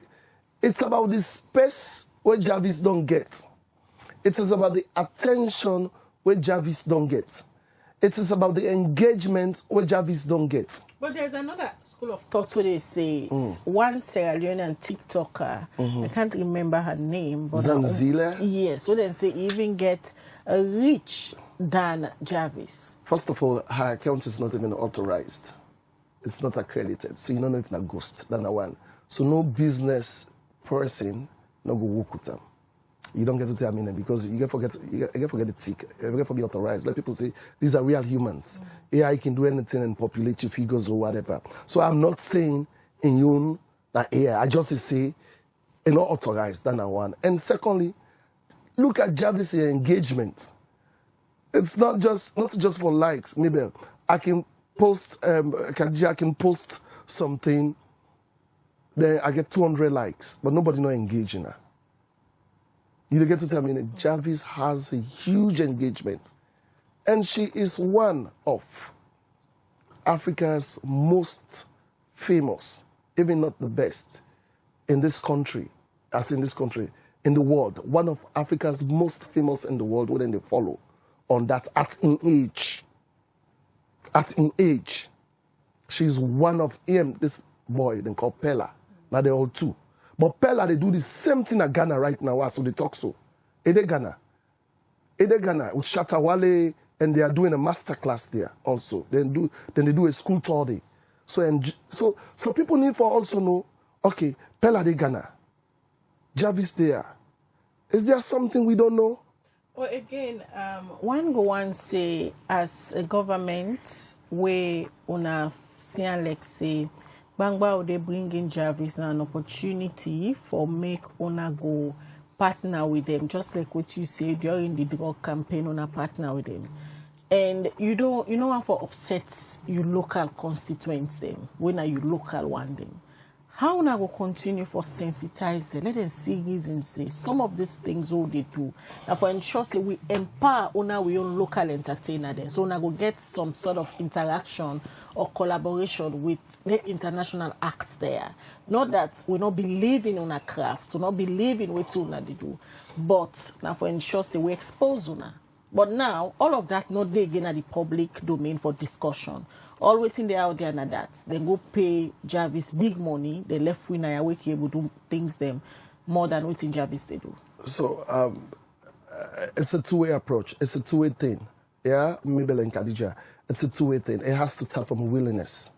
It's about the space where Javis don't get. It is about the attention where Javis don't get. It is about the engagement where Javis don't get. But there's another school of thought where they say one Sierra Leonean TikToker, I can't remember her name, but Zanzila? Yes, where they say even get a rich than Javis. First of all, her account is not even authorized. It's not accredited, so you don't know if it's a ghost. That's one. So no business person no go work with them. You don't get to tell me because you get forget the tick. You get forget authorized. Let people say these are real humans. AI can do anything and populate your figures or whatever. So I'm not saying in you that AI. I just say not authorized. That's one. And secondly, look at Javis' engagement. It's not just for likes. Maybe I can post I can post something, then I get 200 likes, but nobody not engaging her. You get to tell me that Javis has a huge engagement, and she is one of Africa's most famous, even not the best, in this country, in the world. One of Africa's most famous in the world, when they follow on that at in age. She's one of him, this boy, they call Pella. Now they're all two. But Pella, they do the same thing at Ghana right now, so they talk so. Ede Ghana with Shatawale, and they are doing a masterclass there also. Then they do a school tour day. So people need for also know, okay, Pella de Ghana, Javis there. Is there something we don't know? Well, again, one go and say, as a government, we una like say, Bangba they bring in Javis now an opportunity for make una go partner with them, just like what you say during the drug campaign, una partner with them. And you don't want to upset your local constituents them when are you local one them. How now will continue for sensitize them? Let them see and say some of these things all they do. Now for ensure we empower we own local entertainer then. So now go get some sort of interaction or collaboration with the international acts there. Not that we not believing on a craft, we not believing what they do, but now for ensure we expose una. But now all of that not they again at the public domain for discussion. All waiting there out there and that. They go pay Javis big money. They left when I wake able to do things them more than waiting Javis they do. So it's a two-way approach. It's a two-way thing. Yeah, Mabel and Khadija. It's a two-way thing. It has to start from willingness.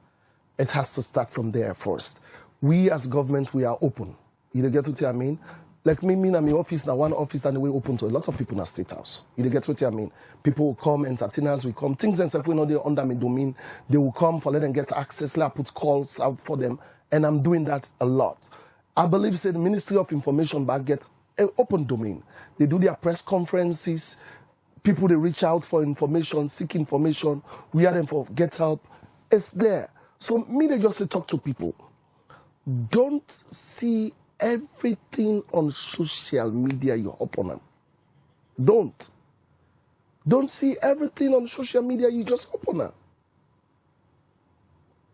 It has to start from there first. We as government, we are open. You get what I mean? Like me in my office, now one office and we open to a lot of people in the State House. You get what I mean? People will come, entertainers will come, things and stuff we know they're under my domain. They will come for let them get access, let put calls out for them. And I'm doing that a lot. I believe say the Ministry of Information back get an open domain. They do their press conferences, people they reach out for information, seek information, we are them for get help. It's there. So me they just talk to people. Don't see everything on social media your opponent. Don't see everything on social media you just opponent.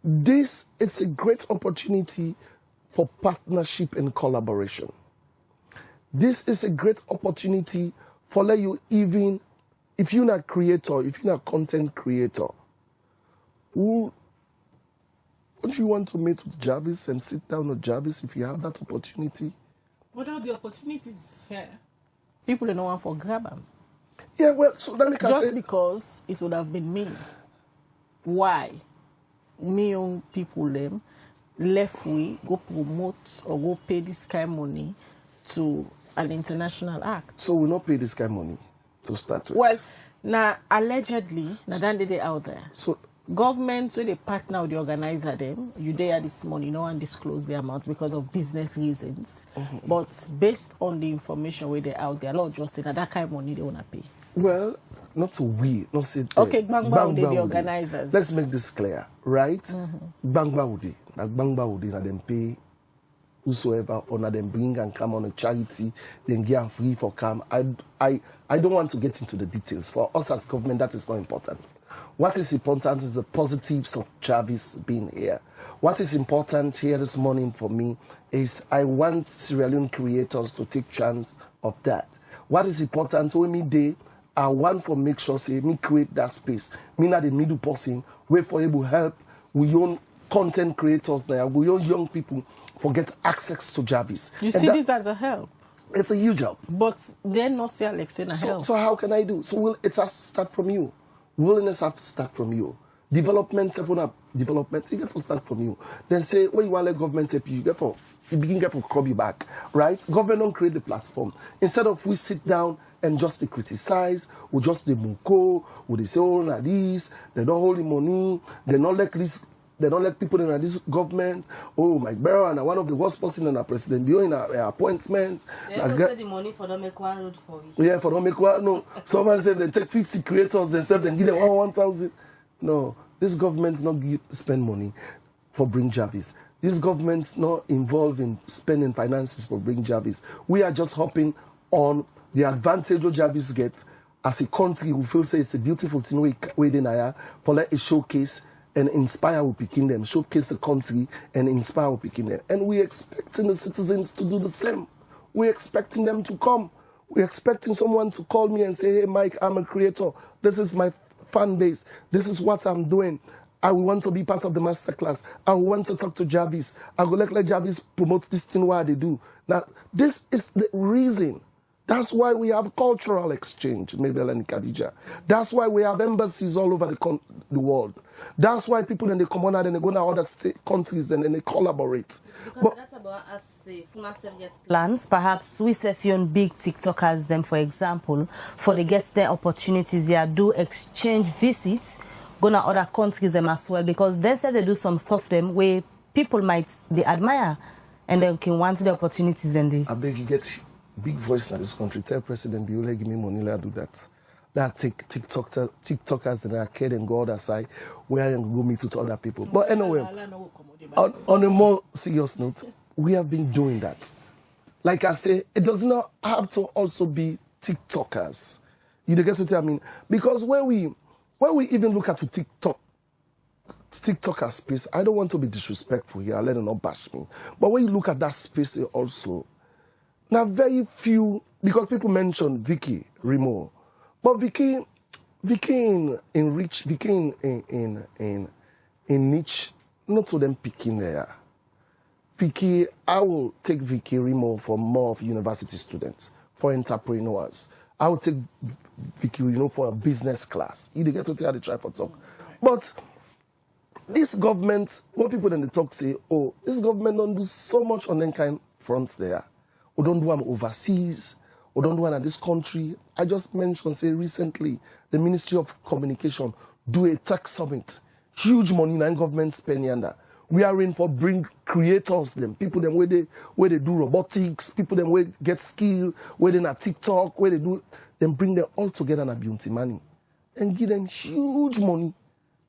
This is a great opportunity for partnership and collaboration. This is a great opportunity for let you even, if you're not a creator, if you're not a content creator, don't you want to meet with Javis and sit down with Javis if you have that opportunity? What are the opportunities here? People don't want for grab them. Yeah, well, so let me just because it would have been me. Why? Me young people them left we go promote or go pay this kind of money to an international act. So we not pay this kind of money to start with. Well, now allegedly, now then they out there. So governments when they partner with the organizer them, you there this money, no one disclose the amount because of business reasons. But based on the information where they out there, a lot just say that kind of money they wanna pay. Well, not we, not say okay, Bangba the organizers. Let's make this clear, right? Bangba Udi, na them pay whosoever or na them bring and come on a charity, then get free for come. I don't want to get into the details. For us as government, that is not important. What is important is the positives of Javis being here. What is important here this morning for me is I want Sierra Leone creators to take chance of that. What is important when me day, I want to make sure say me create that space. Me not the middle person, wait for able help. We own content creators now. We own young people for get access to Javis. You see this as a help? It's a huge help. But they're not say Alex in a help. So how can I do? So it has to start from you. Willingness has to start from you. Development, you get to start from you. Then say, when you want to let government help you, you begin to crop you back, right? Government don't create the platform. Instead of we sit down and just criticize, or just the muko, or they say, oh, na this, they don't hold the money, they don't let this, they don't let people in this government. Oh, my brother, and one of the worst person in our president, in our appointments. They also the money for them make one road for you. Yeah, for them make one, no. Someone said they take 50 creators themselves and give them 1,000. No, this government's not spend money for Bring Javis. This government's not involved in spending finances for Bring Javis. We are just hopping on the advantage of Javis gets as a country. We feel say it's a beautiful thing we deny for let a showcase and inspire we picking them, showcase the country and inspire we picking them. And we're expecting the citizens to do the same. We're expecting them to come. We're expecting someone to call me and say, hey, Mike, I'm a creator. This is my fan base. This is what I'm doing. I want to be part of the masterclass. I want to talk to Javis. I would let Javis promote this thing while they do. Now, this is the reason. That's why we have cultural exchange, Mabel and Khadija. That's why we have embassies all over the world. That's why people then they come on and they go to other countries and then they collaborate. Because that's about us plans. Perhaps we say few big TikTokers them, for example, for they get their opportunities here, do exchange visits, go to other countries them as well, because they say they do some stuff them where people might they admire and they can want the opportunities and they. I beg you get big voice in this country. Tell President Biole give me money, let do that. that take TikTokers that are kid and go other side, where and go meet with other people. But anyway, on a more serious note, we have been doing that. Like I say, it does not have to also be TikTokers. You get what I mean? Because when we even look at the TikToker space, I don't want to be disrespectful here, let it not bash me. But when you look at that space also, now very few, because people mention Vicky Remo, but Vicky in niche, not to them picking there. Vicky, I will take Vicky Remo for more of university students, for entrepreneurs. I will take Vicky Remo for a business class. You get to tell the try for talk. But this government, what people in the talk say, oh, this government don't do so much on them kind fronts there. We don't do them overseas. We don't do them in this country. I just mentioned, say, recently, the Ministry of Communication do a tech summit. Huge money in government spending under. We are in for bring creators, them people them where they do robotics, people them where get skill, where they na TikTok, where they do, then bring them all together in bounty money and give them huge money.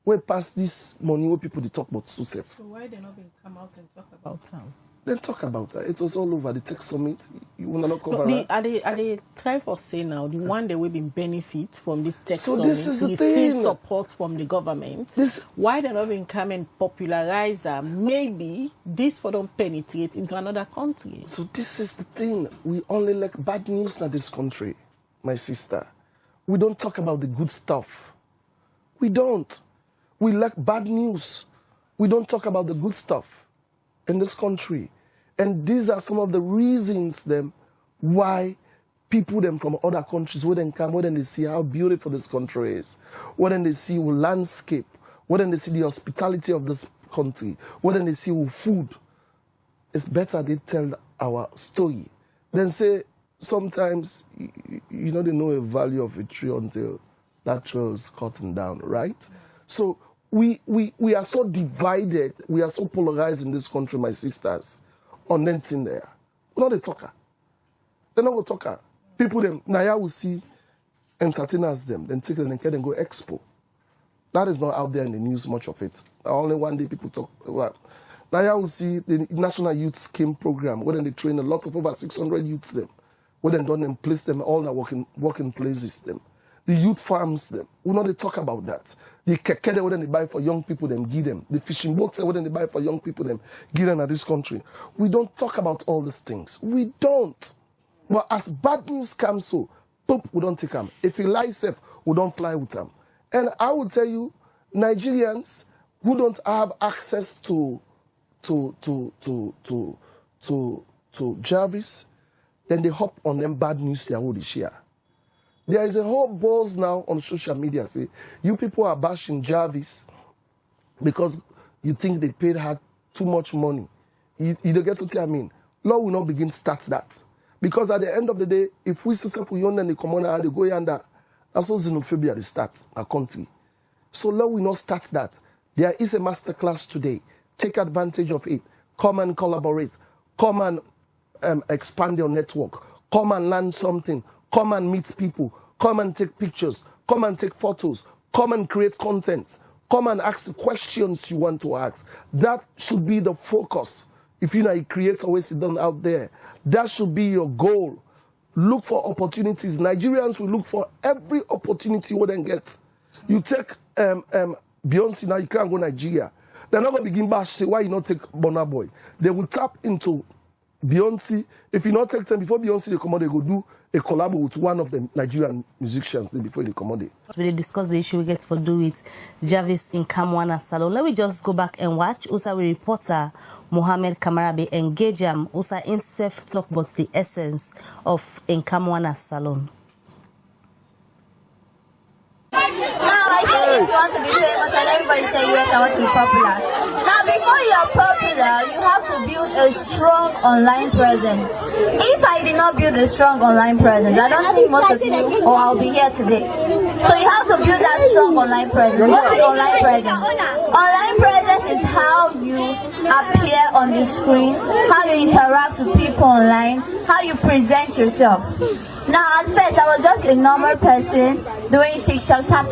Where past this money where people they talk about so safe. So why they not been come out and talk about them? Then talk about that. It was all over the tech summit. You wanna not cover that? Are they try for say now the one that will be benefit from this tech summit? This is the receive thing. Support from the government. Why they not been come and popularize maybe this for them penetrate into another country. So this is the thing. We only like bad news in this country, my sister. We don't talk about the good stuff. We don't. We like bad news. We don't talk about the good stuff in this country. And these are some of the reasons them why people them from other countries, when they come, when they see how beautiful this country is, when they see the landscape, when they see the hospitality of this country, when they see food, it's better they tell our story. Then say, sometimes, you know, they know the value of a tree until that tree is cutting down, right? So we are so divided, we are so polarized in this country, my sisters, on that thing there. We're not a talker. They're not a talker. People, them, Naya will see entertainers them, then take them and go expo. That is not out there in the news, much of it. Only one day people talk. Well, Naya will see the National Youth Scheme Program, where they train a lot of over 600 youths them, where they don't them place them all in working places them. The youth farms them. We know they talk about that. The keke when they buy for young people, them give them. The fishing boats when they buy for young people, them give them in this country. We don't talk about all these things. We don't. But as bad news comes, so poop, we don't take them. If he lies safe, we don't fly with them. And I will tell you, Nigerians who don't have access to Javis, then they hop on them bad news they already share. There is a whole buzz now on social media say, you people are bashing Javis because you think they paid her too much money. You don't get what I mean. Law will not begin to start that. Because at the end of the day, if we see people young and they come on and they go yonder, that's what xenophobia they start a country. So law will not start that. There is a masterclass today. Take advantage of it. Come and collaborate. Come and expand your network. Come and learn something. Come and meet people. Come and take pictures. Come and take photos. Come and create content. Come and ask the questions you want to ask. That should be the focus. If you're a creator, always sit down out there. That should be your goal. Look for opportunities. Nigerians will look for every opportunity you wouldn't get. You take Beyonce now, you can't go Nigeria. They're not going to begin bash, say, why you not take Burna Boy? They will tap into Beyonce. If you not take them before Beyonce, they come out, they go do a collab with one of the Nigerian musicians before they come out. We discuss the issue we get to do with Javis in Kamwana Salone. Let me just go back and watch. Also, we reporter Mohammed Kamarabe engage him. Also, in self talk about the essence of in Kamwana Salone. Now, I said if you want to be famous and everybody say yes, I want to be popular. Now, before you are popular, you have to build a strong online presence. If I did not build a strong online presence, I don't think most of you or I'll be here today. So you have to build that strong online presence. What is online presence? Online presence is how you appear on the screen, how you interact with people online, how you present yourself. Now, at first, I was just a normal person doing TikTok, tap,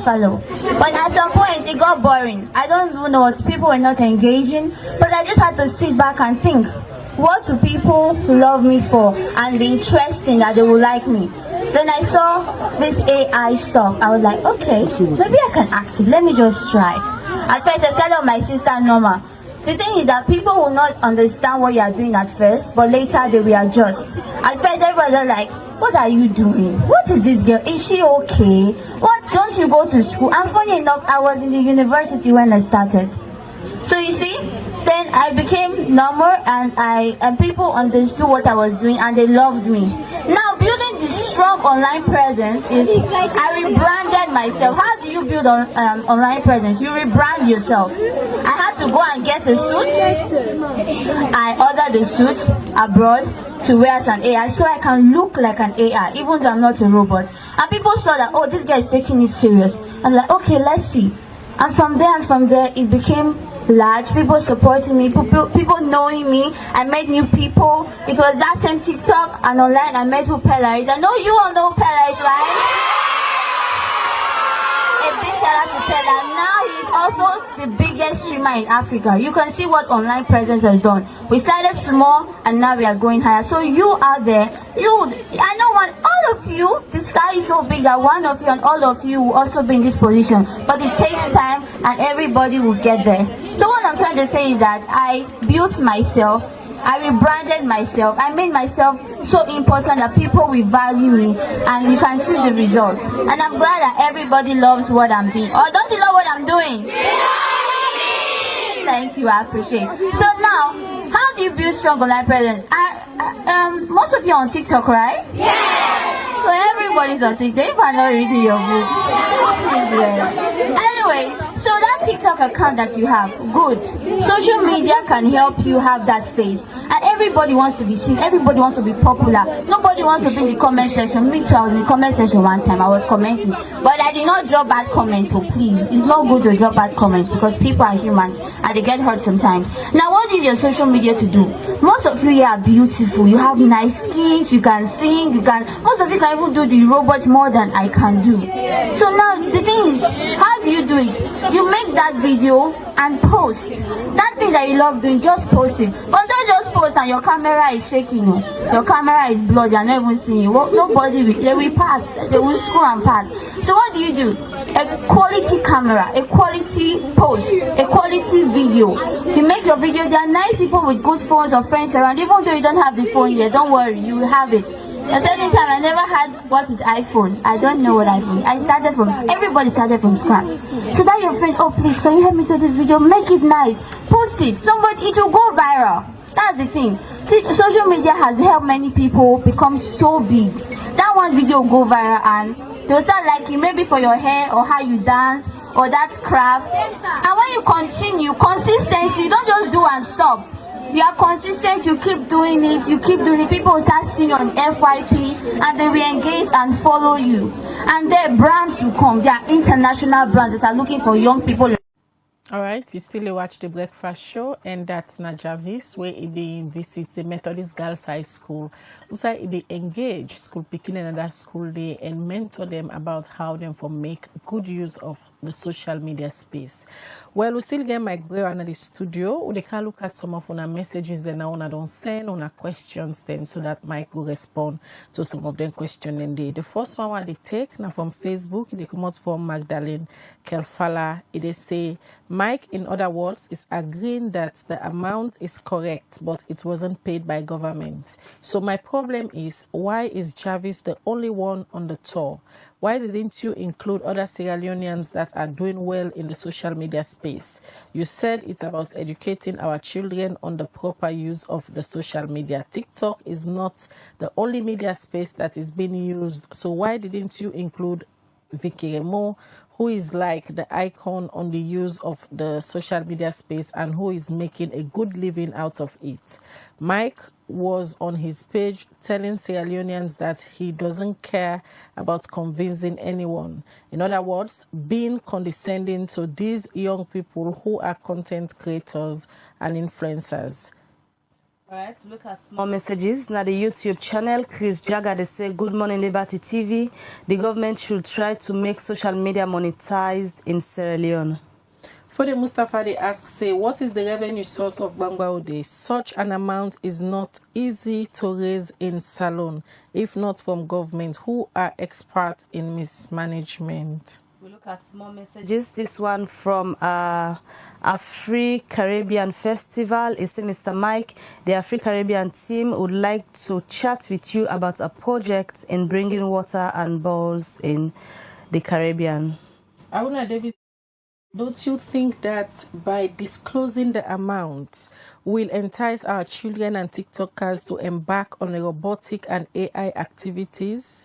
follow. But at some point, it got boring. I don't even know what people were not engaging, but I just had to sit back and think, what do people love me for and be interesting that they will like me? Then I saw this AI stuff. I was like, okay, maybe I can act it. Let me just try. At first, I said, my sister Norma. The thing is that people will not understand what you are doing at first, but later they will adjust. At first, everybody was like, what are you doing? What is this girl? Is she okay? What? Don't you go to school? And funny enough, I was in the university when I started. So you see, then I became normal and people understood what I was doing and they loved me. Now, building this strong online presence is, I rebranded myself. How do you build online presence? You rebrand yourself. I had to go and get a suit. I ordered the suit abroad to wear as an AI so I can look like an AI, even though I'm not a robot. And people saw that, oh, this guy is taking it serious. I'm like, okay, let's see. And from there, it became large. People supporting me, people knowing me. I met new people. It was that same TikTok and online. I met who Pella is. I know you all know who Pella is, right? A big shout out to Pella. Now he's also the biggest streamer in Africa. You can see what online presence has done. We started small and now we are going higher. So you out there, I know all of you, the sky is so big that one of you and all of you will also be in this position. But it takes time and everybody will get there. So what I'm trying to say is that I built myself, I rebranded myself, I made myself so important that people will value me and you can see the results. And I'm glad that everybody loves what I'm doing. Or don't you love what I'm doing? Thank you, I appreciate it. So now, how do you build strong online presence? Most of you are on TikTok, right? Yes! So everybody's on TikTok. If I'm not reading your books. Anyway, so that TikTok account that you have, good. Social media can help you have that face. And everybody wants to be seen. Everybody wants to be popular. Nobody wants to be in the comment section. Me too, I was in the comment section one time. I was commenting. But I did not drop bad comments, so please. It's not good to drop bad comments because people are humans and they get hurt sometimes. Now, what is your social media to do? Most of you here are beautiful. You have nice skins. You can sing. Most of you can even do the robot more than I can do. So now, the thing is, how do you do it? You make that video and post. That thing that you love doing, just post it. But don't just post and your camera is shaking you. Your camera is bloody, you're not even seeing you. Nobody will, they will pass. They will scroll and pass. So what do? A quality camera, a quality post, a quality video. You make your video, there are nice people with good phones or friends around. Even though you don't have the phone yet, don't worry, you will have it. A certain time I never had what is iPhone. I don't know what iPhone. Everybody started from scratch. So that your friend, oh please, can you help me do this video? Make it nice. Post it. It will go viral. That's the thing. See, social media has helped many people become so big. That one video will go viral and they'll start liking you maybe for your hair or how you dance or that craft. And when you continue, consistency, you don't just do and stop. You are consistent, you keep doing it, people will start seeing you on FYP and they will engage and follow you. And their brands will come, they are international brands that are looking for young people. All right, you still watch the breakfast show, and that's Javis, where he visits the Methodist Girls High School. Also, he engage school picking another school day and mentor them about how them for make good use of the social media space. Well, we still get Mike Brewer in the studio. We can look at some of our messages that now don't send on our questions them so that Mike will respond to some of them questions. And the first one they take now from Facebook, they come out from Magdalene Kelfala. They say, Mike, in other words, is agreeing that the amount is correct, but it wasn't paid by government. So my problem is, why is Javis the only one on the tour? Why didn't you include other Sierra Leoneans that are doing well in the social media space? You said it's about educating our children on the proper use of the social media. TikTok is not the only media space that is being used. So why didn't you include Vicky Remo, who is like the icon on the use of the social media space and who is making a good living out of it. Mike was on his page telling Sierra Leoneans that he doesn't care about convincing anyone. In other words, being condescending to these young people who are content creators and influencers. All right, look at more messages. Now the YouTube channel, Chris Jagger, they say, good morning, Liberty TV. The government should try to make social media monetized in Sierra Leone. For the Mustafa, they ask, say, what is the revenue source of Bangbaode? Such an amount is not easy to raise in Salone, if not from government, who are experts in mismanagement. We look at more messages. This one from Afri-Caribbean Festival. It says, Mr. Mike, the Afri-Caribbean team would like to chat with you about a project in bringing water and balls in the Caribbean. Aruna David, don't you think that by disclosing the amount will entice our children and TikTokers to embark on robotic and AI activities?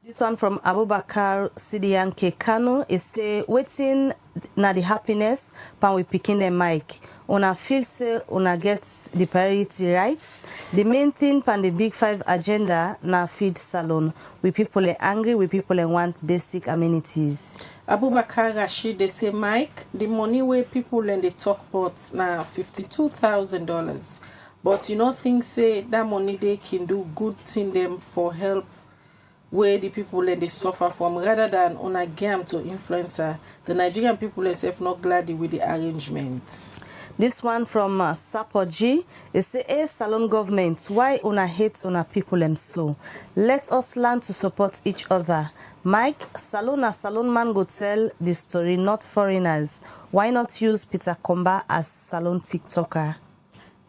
This one from Abubakar Sidian Kekano is say, waiting na the happiness pan we picking the mic. Una feel say una get the priority right. The main thing pan the Big Five agenda na feed Salone. We people are angry, we people want basic amenities. Abubakar Rashid, they say, Mike, the money where people and they talk about now $52,000. But you know things say that money they can do good thing them for help where the people and they suffer from rather than on a game to influencer. The Nigerian people themselves not glad with the arrangements. This one from Sapo G is say, hey, Salone government, why una hate una people and so? Let us learn to support each other. Mike, Salone man go tell the story, not foreigners. Why not use Peter Komba as Salone TikToker?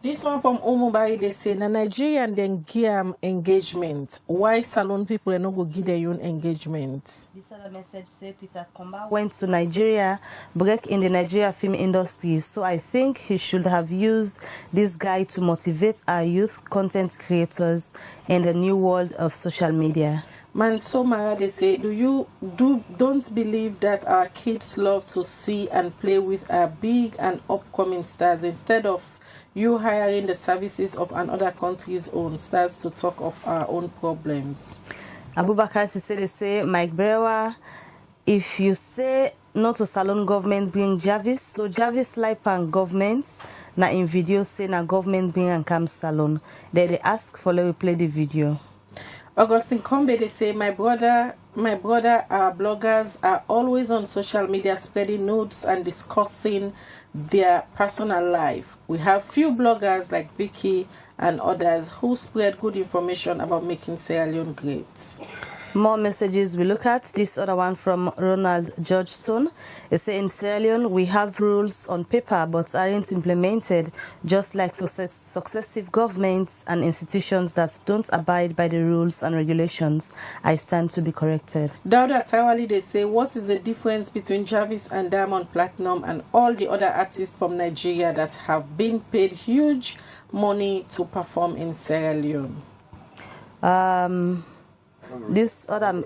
This one from Omubai, they say, na Nigerian then give engagement. Why Salone people are not go give their own engagement? This other message say Peter Komba went to Nigeria, break in the Nigeria film industry. So I think he should have used this guy to motivate our youth content creators in the new world of social media. Manso Mara, they say, don't believe that our kids love to see and play with our big and upcoming stars instead of you hiring the services of another country's own stars to talk of our own problems. Abubakar they say, Mike Brewer, if you say no to Salone government bring Javis, so Javis like and government, na in video say na government bring and come Salone. They ask for let we play the video. Augustine Kombe, they say, my brother, our bloggers are always on social media spreading notes and discussing their personal life. We have few bloggers like Vicky and others who spread good information about making Sierra Leone great. More messages we look at. This other one from Ronald Georgeson. It says, in Sierra Leone, we have rules on paper but aren't implemented, just like successive governments and institutions that don't abide by the rules and regulations. I stand to be corrected. Dauda Tawali, they say, what is the difference between Javis and Diamond Platinum and all the other artists from Nigeria that have been paid huge money to perform in Sierra Leone? This other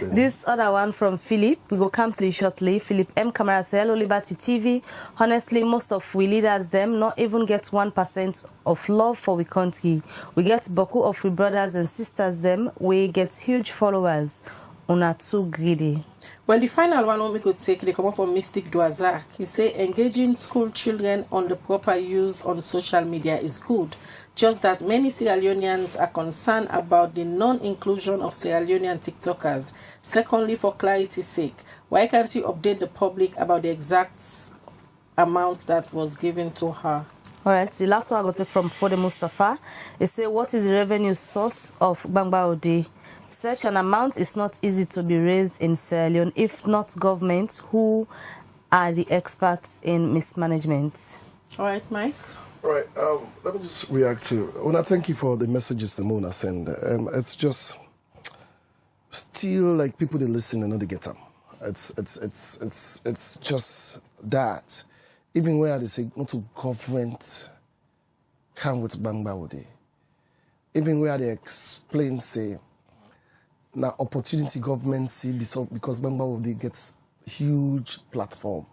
this other one from Philip, we will come to it shortly. Philip M. Camara says, hello Liberty TV. Honestly, most of we leaders them not even get 1% of love for we country. We get boku of we brothers and sisters them, we get huge followers. Una too greedy. Well, the final one we could take, they come up from Mystic Dwazak. He say engaging school children on the proper use on social media is good. Just that many Sierra Leoneans are concerned about the non-inclusion of Sierra Leonean TikTokers. Secondly, for clarity's sake, why can't you update the public about the exact amounts that was given to her? All right, the last one I got take from Fode Mustafa. He say, what is the revenue source of Bangbaode? Such an amount is not easy to be raised in Sierra Leone, if not government, who are the experts in mismanagement. All right, Mike. All right, let me just react to. Una, thank you for the messages the Mona send. It's just still like people they listen and not they get them. It's just that. Even where they say not to government come with Bangbaode. Even where they explain say na opportunity government see because Bangba they get huge platform.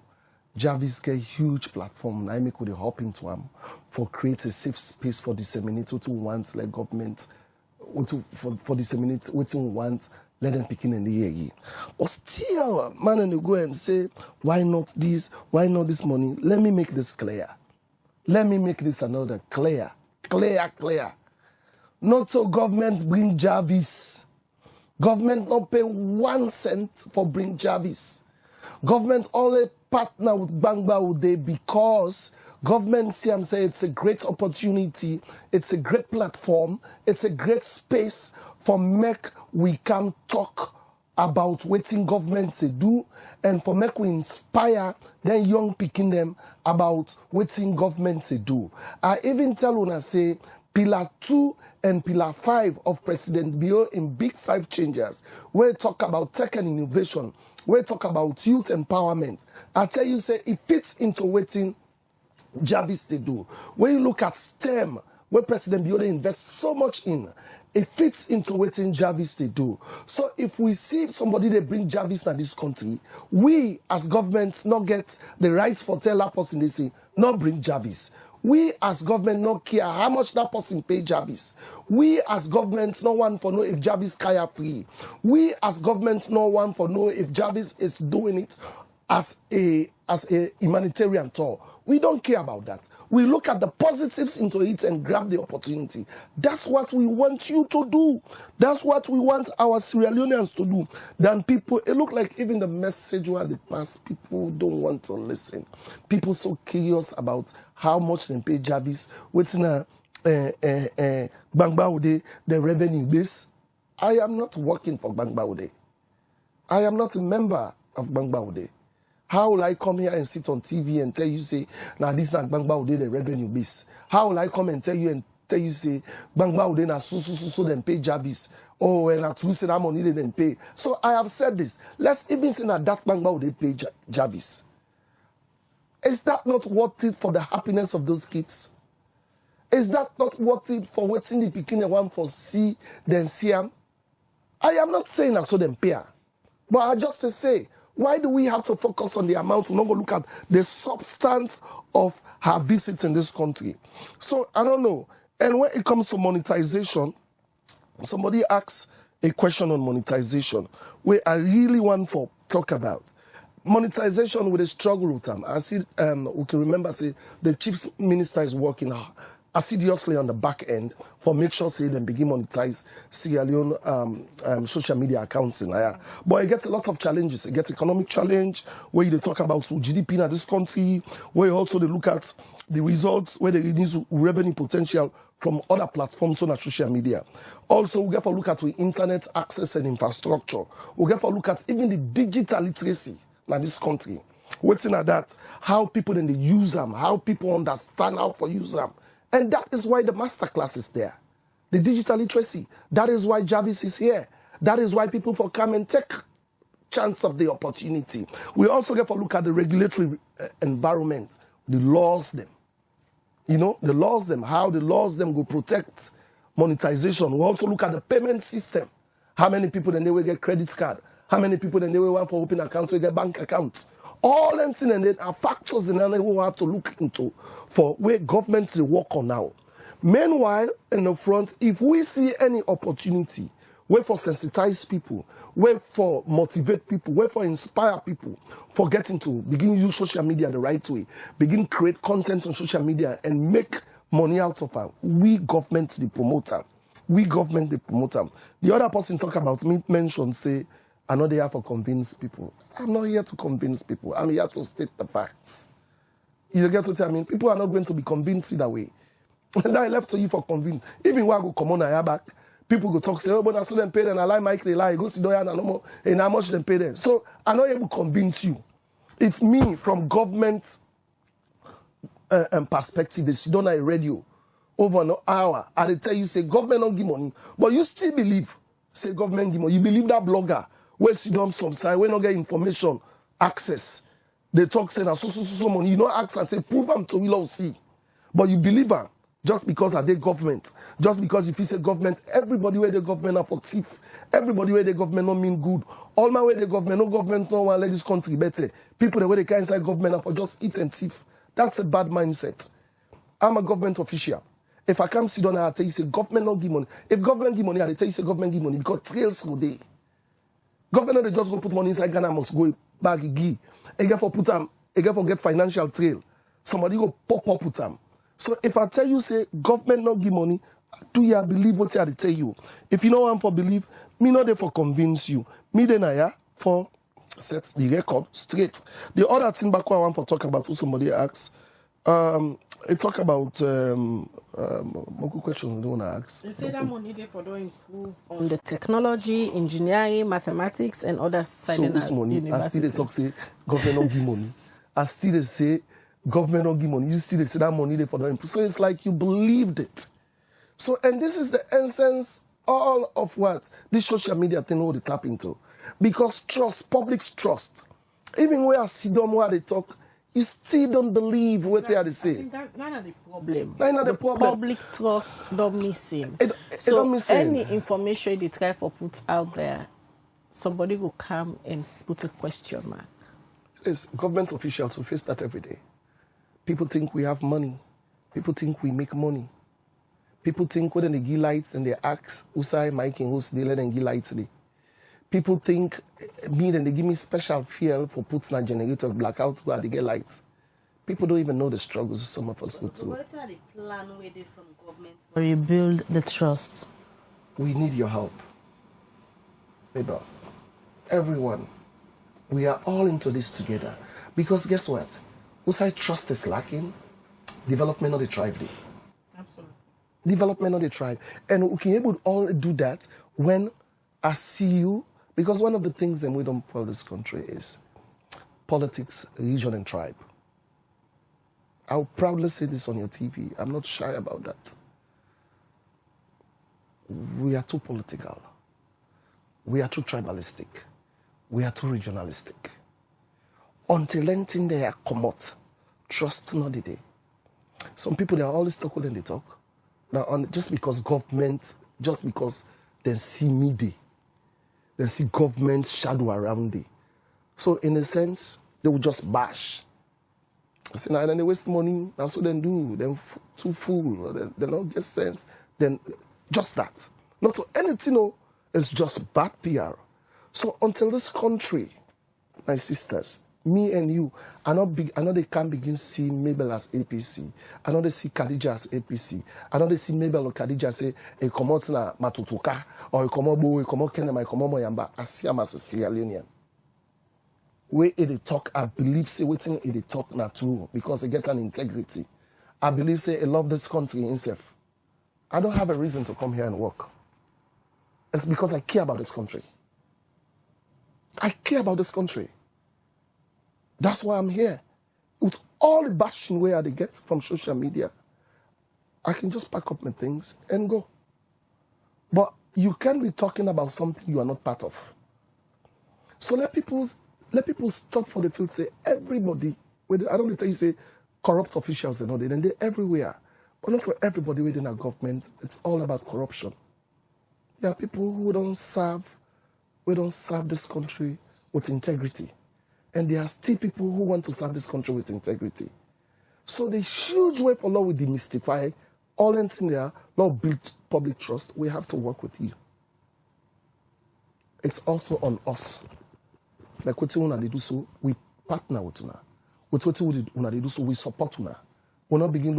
Javis get huge platform. Now I make with the hop into them for create a safe space for disseminate what we want like government for disseminate what we want. Let them pick in the year. But still, man, and they go and say, why not this? Why not this money? Let me make this clear. Let me make this another clear. Clear. Not so governments bring Javis. Government not pay 1 cent for bring Javis. Government only partner with Bangba Ude because government see and say it's a great opportunity, it's a great platform, it's a great space for make we can talk about what government they do and for make we inspire then young picking them about what government they do. I even tell una say Pillar 2 and Pillar 5 of President Bio in Big 5 changes, we talk about tech and innovation, we talk about youth empowerment. I tell you, say it fits into what Javis they do. When you look at STEM, where President Bio invests so much in, it fits into what Javis they do. So if we see somebody they bring Javis in this country, we as government not get the right for tell that person they say, not bring Javis. We as government not care how much that person pay Javis. We as government no one for know if Javis kaya free. We as government no one for know if Javis is doing it as a humanitarian tour. We don't care about that. We look at the positives into it and grab the opportunity. That's what we want you to do. That's what we want our Sierra Leoneans to do. Then people, it look like even the message where they pass, people don't want to listen. People so curious about how much they pay Javis. What's in a Bangba Ude, the revenue base. I am not working for Bangba Ude. I am not a member of Bangba Ude. How will I come here and sit on TV and tell you, say, now this is not Bangba Ude, the revenue base? How will I come and tell you, say, Bangba Ude, na so then pay Javis? Oh, and at least that money they then pay. So I have said this. Let's even say that Bangba Ude pay Javis. Is that not worth it for the happiness of those kids? Is that not worth it for waiting the beginning one for see, then see them? I am not saying I saw them pay. But I just say, why do we have to focus on the amount? We're not going to look at the substance of her visit in this country. So, I don't know. And when it comes to monetization, somebody asks a question on monetization, where I really want to talk about. Monetization with a struggle with them. I see, we can remember, say, the chief minister is working assiduously on the back end for make sure say them begin monetize Sierra Leone social media accounts in there. But it gets a lot of challenges. It gets economic challenge where they talk about GDP in this country, where also they look at the results, where they reduce revenue potential from other platforms on social media. Also, we get to look at the internet access and infrastructure. We get to look at even the digital literacy in this country. Waiting at that, how people then they use them, how people understand how to use them. And that is why the masterclass is there. The digital literacy. That is why Javis is here. That is why people for come and take chance of the opportunity. We also get to look at the regulatory environment, the laws them. You know, the laws them, how the laws them will protect monetization. We also look at the payment system. How many people then they will get credit card? How many people then they will want for open accounts to get bank accounts? All them things and then are factors and then we will have to look into for where government they work on now. Meanwhile, in the front, if we see any opportunity, where for sensitize people, where for motivate people, where for inspire people, for getting to begin use social media the right way, begin create content on social media and make money out of it, we government the promoter. We government the promoter. The other person talk about me mention say, I'm not here to convince people. I'm not here to convince people. I'm here to state the facts. You get to tell me, people are not going to be convinced either way. And I left to you for convince. Even when I go come on and back, people go talk, say, oh, but I saw them pay them, I like Mike, they lie, go see Doyan and no more, and how much them pay them. So I'm not able to convince you. If me, from government perspective, they sit on a radio over an hour, and they tell you, say, government don't give money, but you still believe, say, government give money. You believe that blogger, where sit down some side, where not get information, access. They talk, say, so money. You know, ask and say, prove them to will see. But you believe them. Just because I did government. Just because if you say government, everybody where the government are for thief. Everybody where the government don't mean good. All my way the government, no government, no one let this country better. People the way they can inside government are for just eat and thief. That's a bad mindset. I'm a government official. If I come sit down and I tell you say government don't give money. If government give money, I tell you say government give money because trails go there. Government they just go put money inside Ghana must go back give. Again for put them, again for get financial trail. Somebody go pop up with them. So if I tell you, say, government not give money, do you believe what I tell you? If you know want for believe, me not there for convince you. Me then I for set the record straight. The other thing back I want for talk about, who somebody asks, it talk about more questions I don't want to ask. You say that money there for don't improve on the technology, engineering, mathematics, and other side. So this money, I still they talk say government not give money. I still they say government don't give money. You still they say that money there for don't improve. So it's like you believed it. So and this is the essence all of what this social media thing will tap into, because trust, public trust. Even where I see them where they talk, you still don't believe what they are to say. That's not the problem. That's not the problem. Public trust don't missing. It So don't missing. any information they try for put out there, somebody will come and put a question mark. Yes, government officials who face that every day. People think we have money. People think we make money. People think when they give lights and they ask who's I making, who's they let them give lights today. People think me then they give me special fuel for putting a generator blackout where they get lights. People don't even know the struggles some of us go through. What are the plan where they from government to rebuild the trust? We need your help. Mabel, everyone, we are all into this together. Because guess what? Whose I trust is lacking, development of the tribe. Absolutely. Development of the tribe. And we can able to all do that when I see you, because one of the things that we don't pull this country is politics, religion, and tribe. I'll proudly say this on your TV. I'm not shy about that. We are too political. We are too tribalistic. We are too regionalistic. Until anything they are come out, trust not the day. Some people, they are always talk when they talk. Now, just because government, just because they see media, they see government shadow around it. So in a sense, they will just bash. I say, and then they waste money, that's what they do. They're too full, they don't get sense. Then just that. Not to anything, no, it's just bad PR. So until this country, my sisters, me and you, I know they can't begin see Mabel as APC. I know they see Khadija as APC. I know they see Mabel or Khadija say, "E komot na matutuka," or "E komot bo, e komot kenema, e komot moyamba." I see them as a Sierra Leonean. Where they talk, I believe say waiting they talk na true because they get an integrity. I believe say I love this country itself. I don't have a reason to come here and work. It's because I care about this country. I care about this country. That's why I'm here. With all the bashing where they get from social media, I can just pack up my things and go. But you can't be talking about something you are not part of. So let people stop for the field. Say everybody. I don't want to tell you say corrupt officials and all that, and they're everywhere. But not for everybody within our government. It's all about corruption. There are people who don't serve this country with integrity. And there are still people who want to serve this country with integrity. So the huge way for law will demystify all anything there, law build public trust. We have to work with you. It's also on us. Like what they do so, we partner with una. With what they do so, we support una. We not begin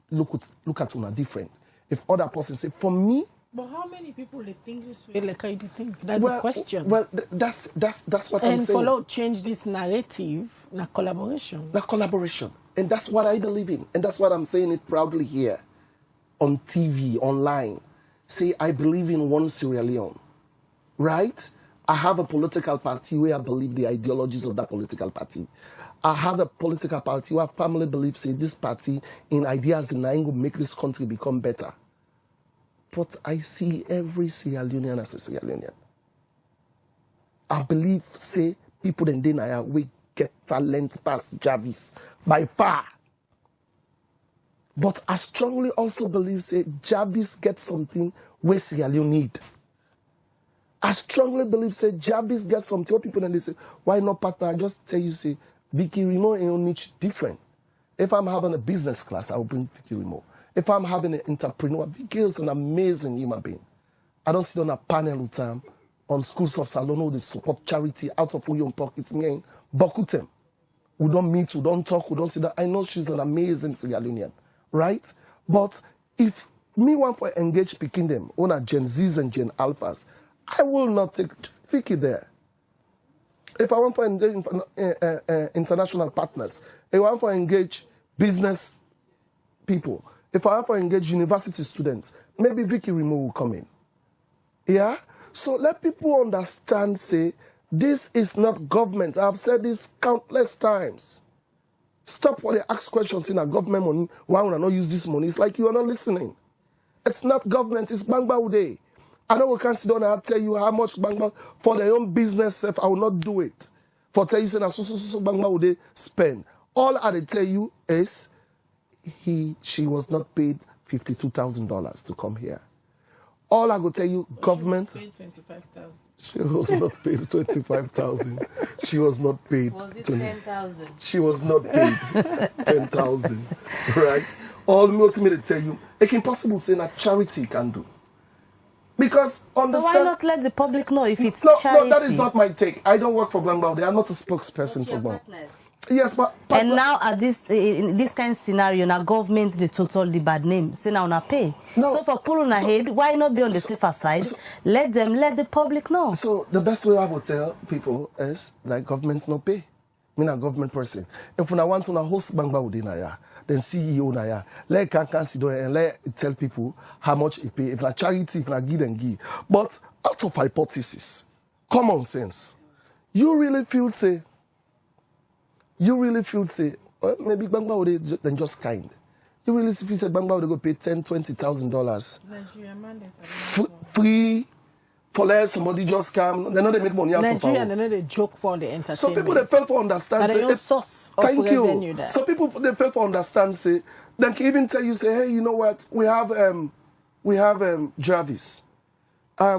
look at una different. If other person say, for me. But how many people they think this way? Like I think that's the question. Well, that's what I'm saying. And follow change this narrative, na collaboration. Na collaboration, and that's what I believe in, and that's what I'm saying it proudly here, on TV, online. Say I believe in one Sierra Leone, right? I have a political party where I believe the ideologies of that political party. I have a political party where I firmly believe, say, this party in ideas and I will make this country become better. But I see every Sierra Leonean as a Sierra Leonean. I believe, say, people in Denaya, we get talent past Javis by far. But I strongly also believe, say, Javis gets something where Sierra Leone need. I strongly believe, say, Javis gets something. What people then they say, why not partner? I just tell you, say, Vicky Remo and your niche different. If I'm having a business class, I will bring Vicky Remo. If I'm having an entrepreneur, Vicky is an amazing human being. I don't sit on a panel with time on schools of Salone, they support charity out of your own pockets. Bokutem. We don't meet, we don't talk, we don't see that. I know she's an amazing Sierra Leonean, right? But if me want to engage picking them on a Gen Zs and Gen Alphas, I will not take Vicky there. If I want to engage international partners, if I want to engage business people, if I want to engage university students, maybe Vicky Remo will come in. Yeah? So let people understand, say, this is not government. I've said this countless times. Stop when they ask questions in a government money. Why would I not use this money? It's like you are not listening. It's not government, it's Bangba. I know we can't sit down and tell you how much Bangba for their own business. I will not do it. For tell you say so Bangba would they spend. All I tell you is she was not paid $52,000 to come here. All I will tell you, government. She was not paid 25,000. She was not paid. Was it 10,000? She was not paid 10,000. Right? All me to tell you, it's impossible to say that charity can do. Because understand. So why not let the public know if it's No, charity? that is not my take. I don't work for Bangba. They are not a spokesperson for Bangba. Yes, but and now at this in this kind of scenario, now government they total the bad name. Say now pay. No, so for pulling ahead, why not be on the safer side? Let the public know. So the best way I would tell people is like government no pay. Me a government person. If I want to host Bangba Udinaya, then CEO Naya, let can sit down and let tell people how much it pay. If na charity, if na give and give. But out of hypothesis, common sense, you really feel say, well, maybe Bangba would then just kind. You really feel say Bangba would go pay $10,000-$20,000 free for let somebody just come. They know they make money out of it. Nigeria, they know they joke for the entertainment. So people they fail to understand. But they source of thank revenue you. there. So people they fail to understand. Say they can even tell you say, hey, you know what? We have Javis.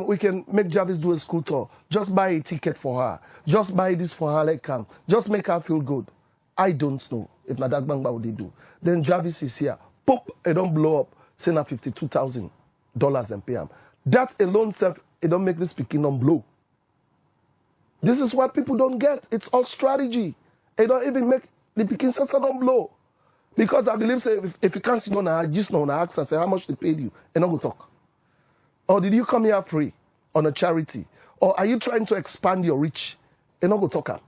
We can make Javis do a school tour. Just buy a ticket for her. Just buy this for her. Like come. Just make her feel good. I don't know if Nadak Bangba would they do. Then Javis is here. Pop, it don't blow up. Send her $52,000 and pay him. That alone self. It don't make this speaking on blow. This is what people don't get. It's all strategy. It don't even make the picking sensor don't blow. Because I believe say if you can't sit down and just know and ask and say how much they paid you, and not go talk. Or did you come here free on a charity? Or are you trying to expand your reach? And not go talk.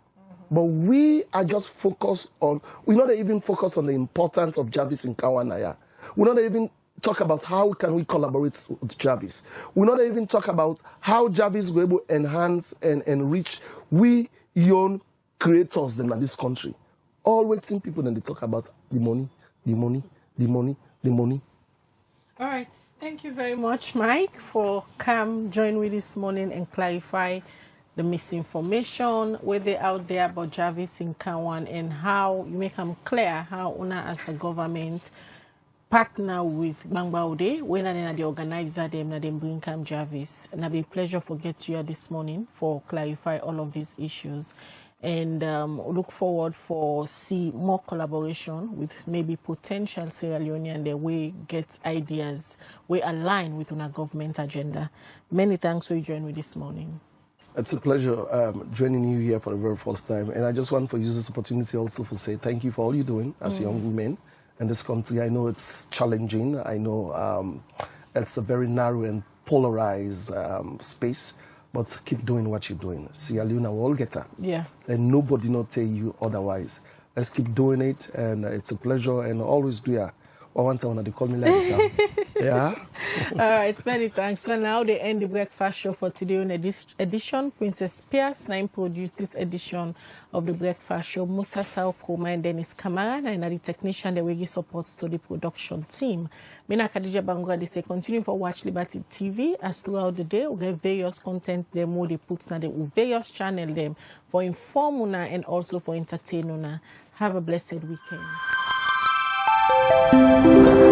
But we are just focused on, we're not even focused on the importance of Javis in Kawanaya. We're not even talk about how can we collaborate with Javis. We're not even talk about how Javis will be able to enhance and enrich we young creators in this country. All waiting people then they talk about the money. All right. Thank you very much, Mike, for join with this morning and clarify the misinformation where they out there about Javis in Kawan and how you make them clear how UNA as a government partner with Bangba Ode when the organizer them na them bring Cam Javis. And it'll be a pleasure for get you here this morning for clarify all of these issues. And look forward for see more collaboration with maybe potential Sierra Leonean the way get ideas we align with our government agenda. Many thanks for you joining me this morning. It's a pleasure joining you here for the very first time. And I just want to use this opportunity also to say thank you for all you're doing as young women in this country. I know it's challenging. I know it's a very narrow and polarized space. But keep doing what you're doing. Sierra Leone will all get her. Yeah. And nobody not tell you otherwise. Let's keep doing it. And it's a pleasure. And always do ya. One time they call me like that. Yeah. All right, many thanks. For now, they end the breakfast show for today on edition. Princess Pierce 9 produced this edition of the breakfast show. Musa Sao Koma and Dennis Kamara and the technician, the way supports to the production team. Mina Khadija Bangura, they say continue for Watch Liberty TV as throughout the day we get various content them more they put na the various channel them for inform una and also for entertain una. Have a blessed weekend. you.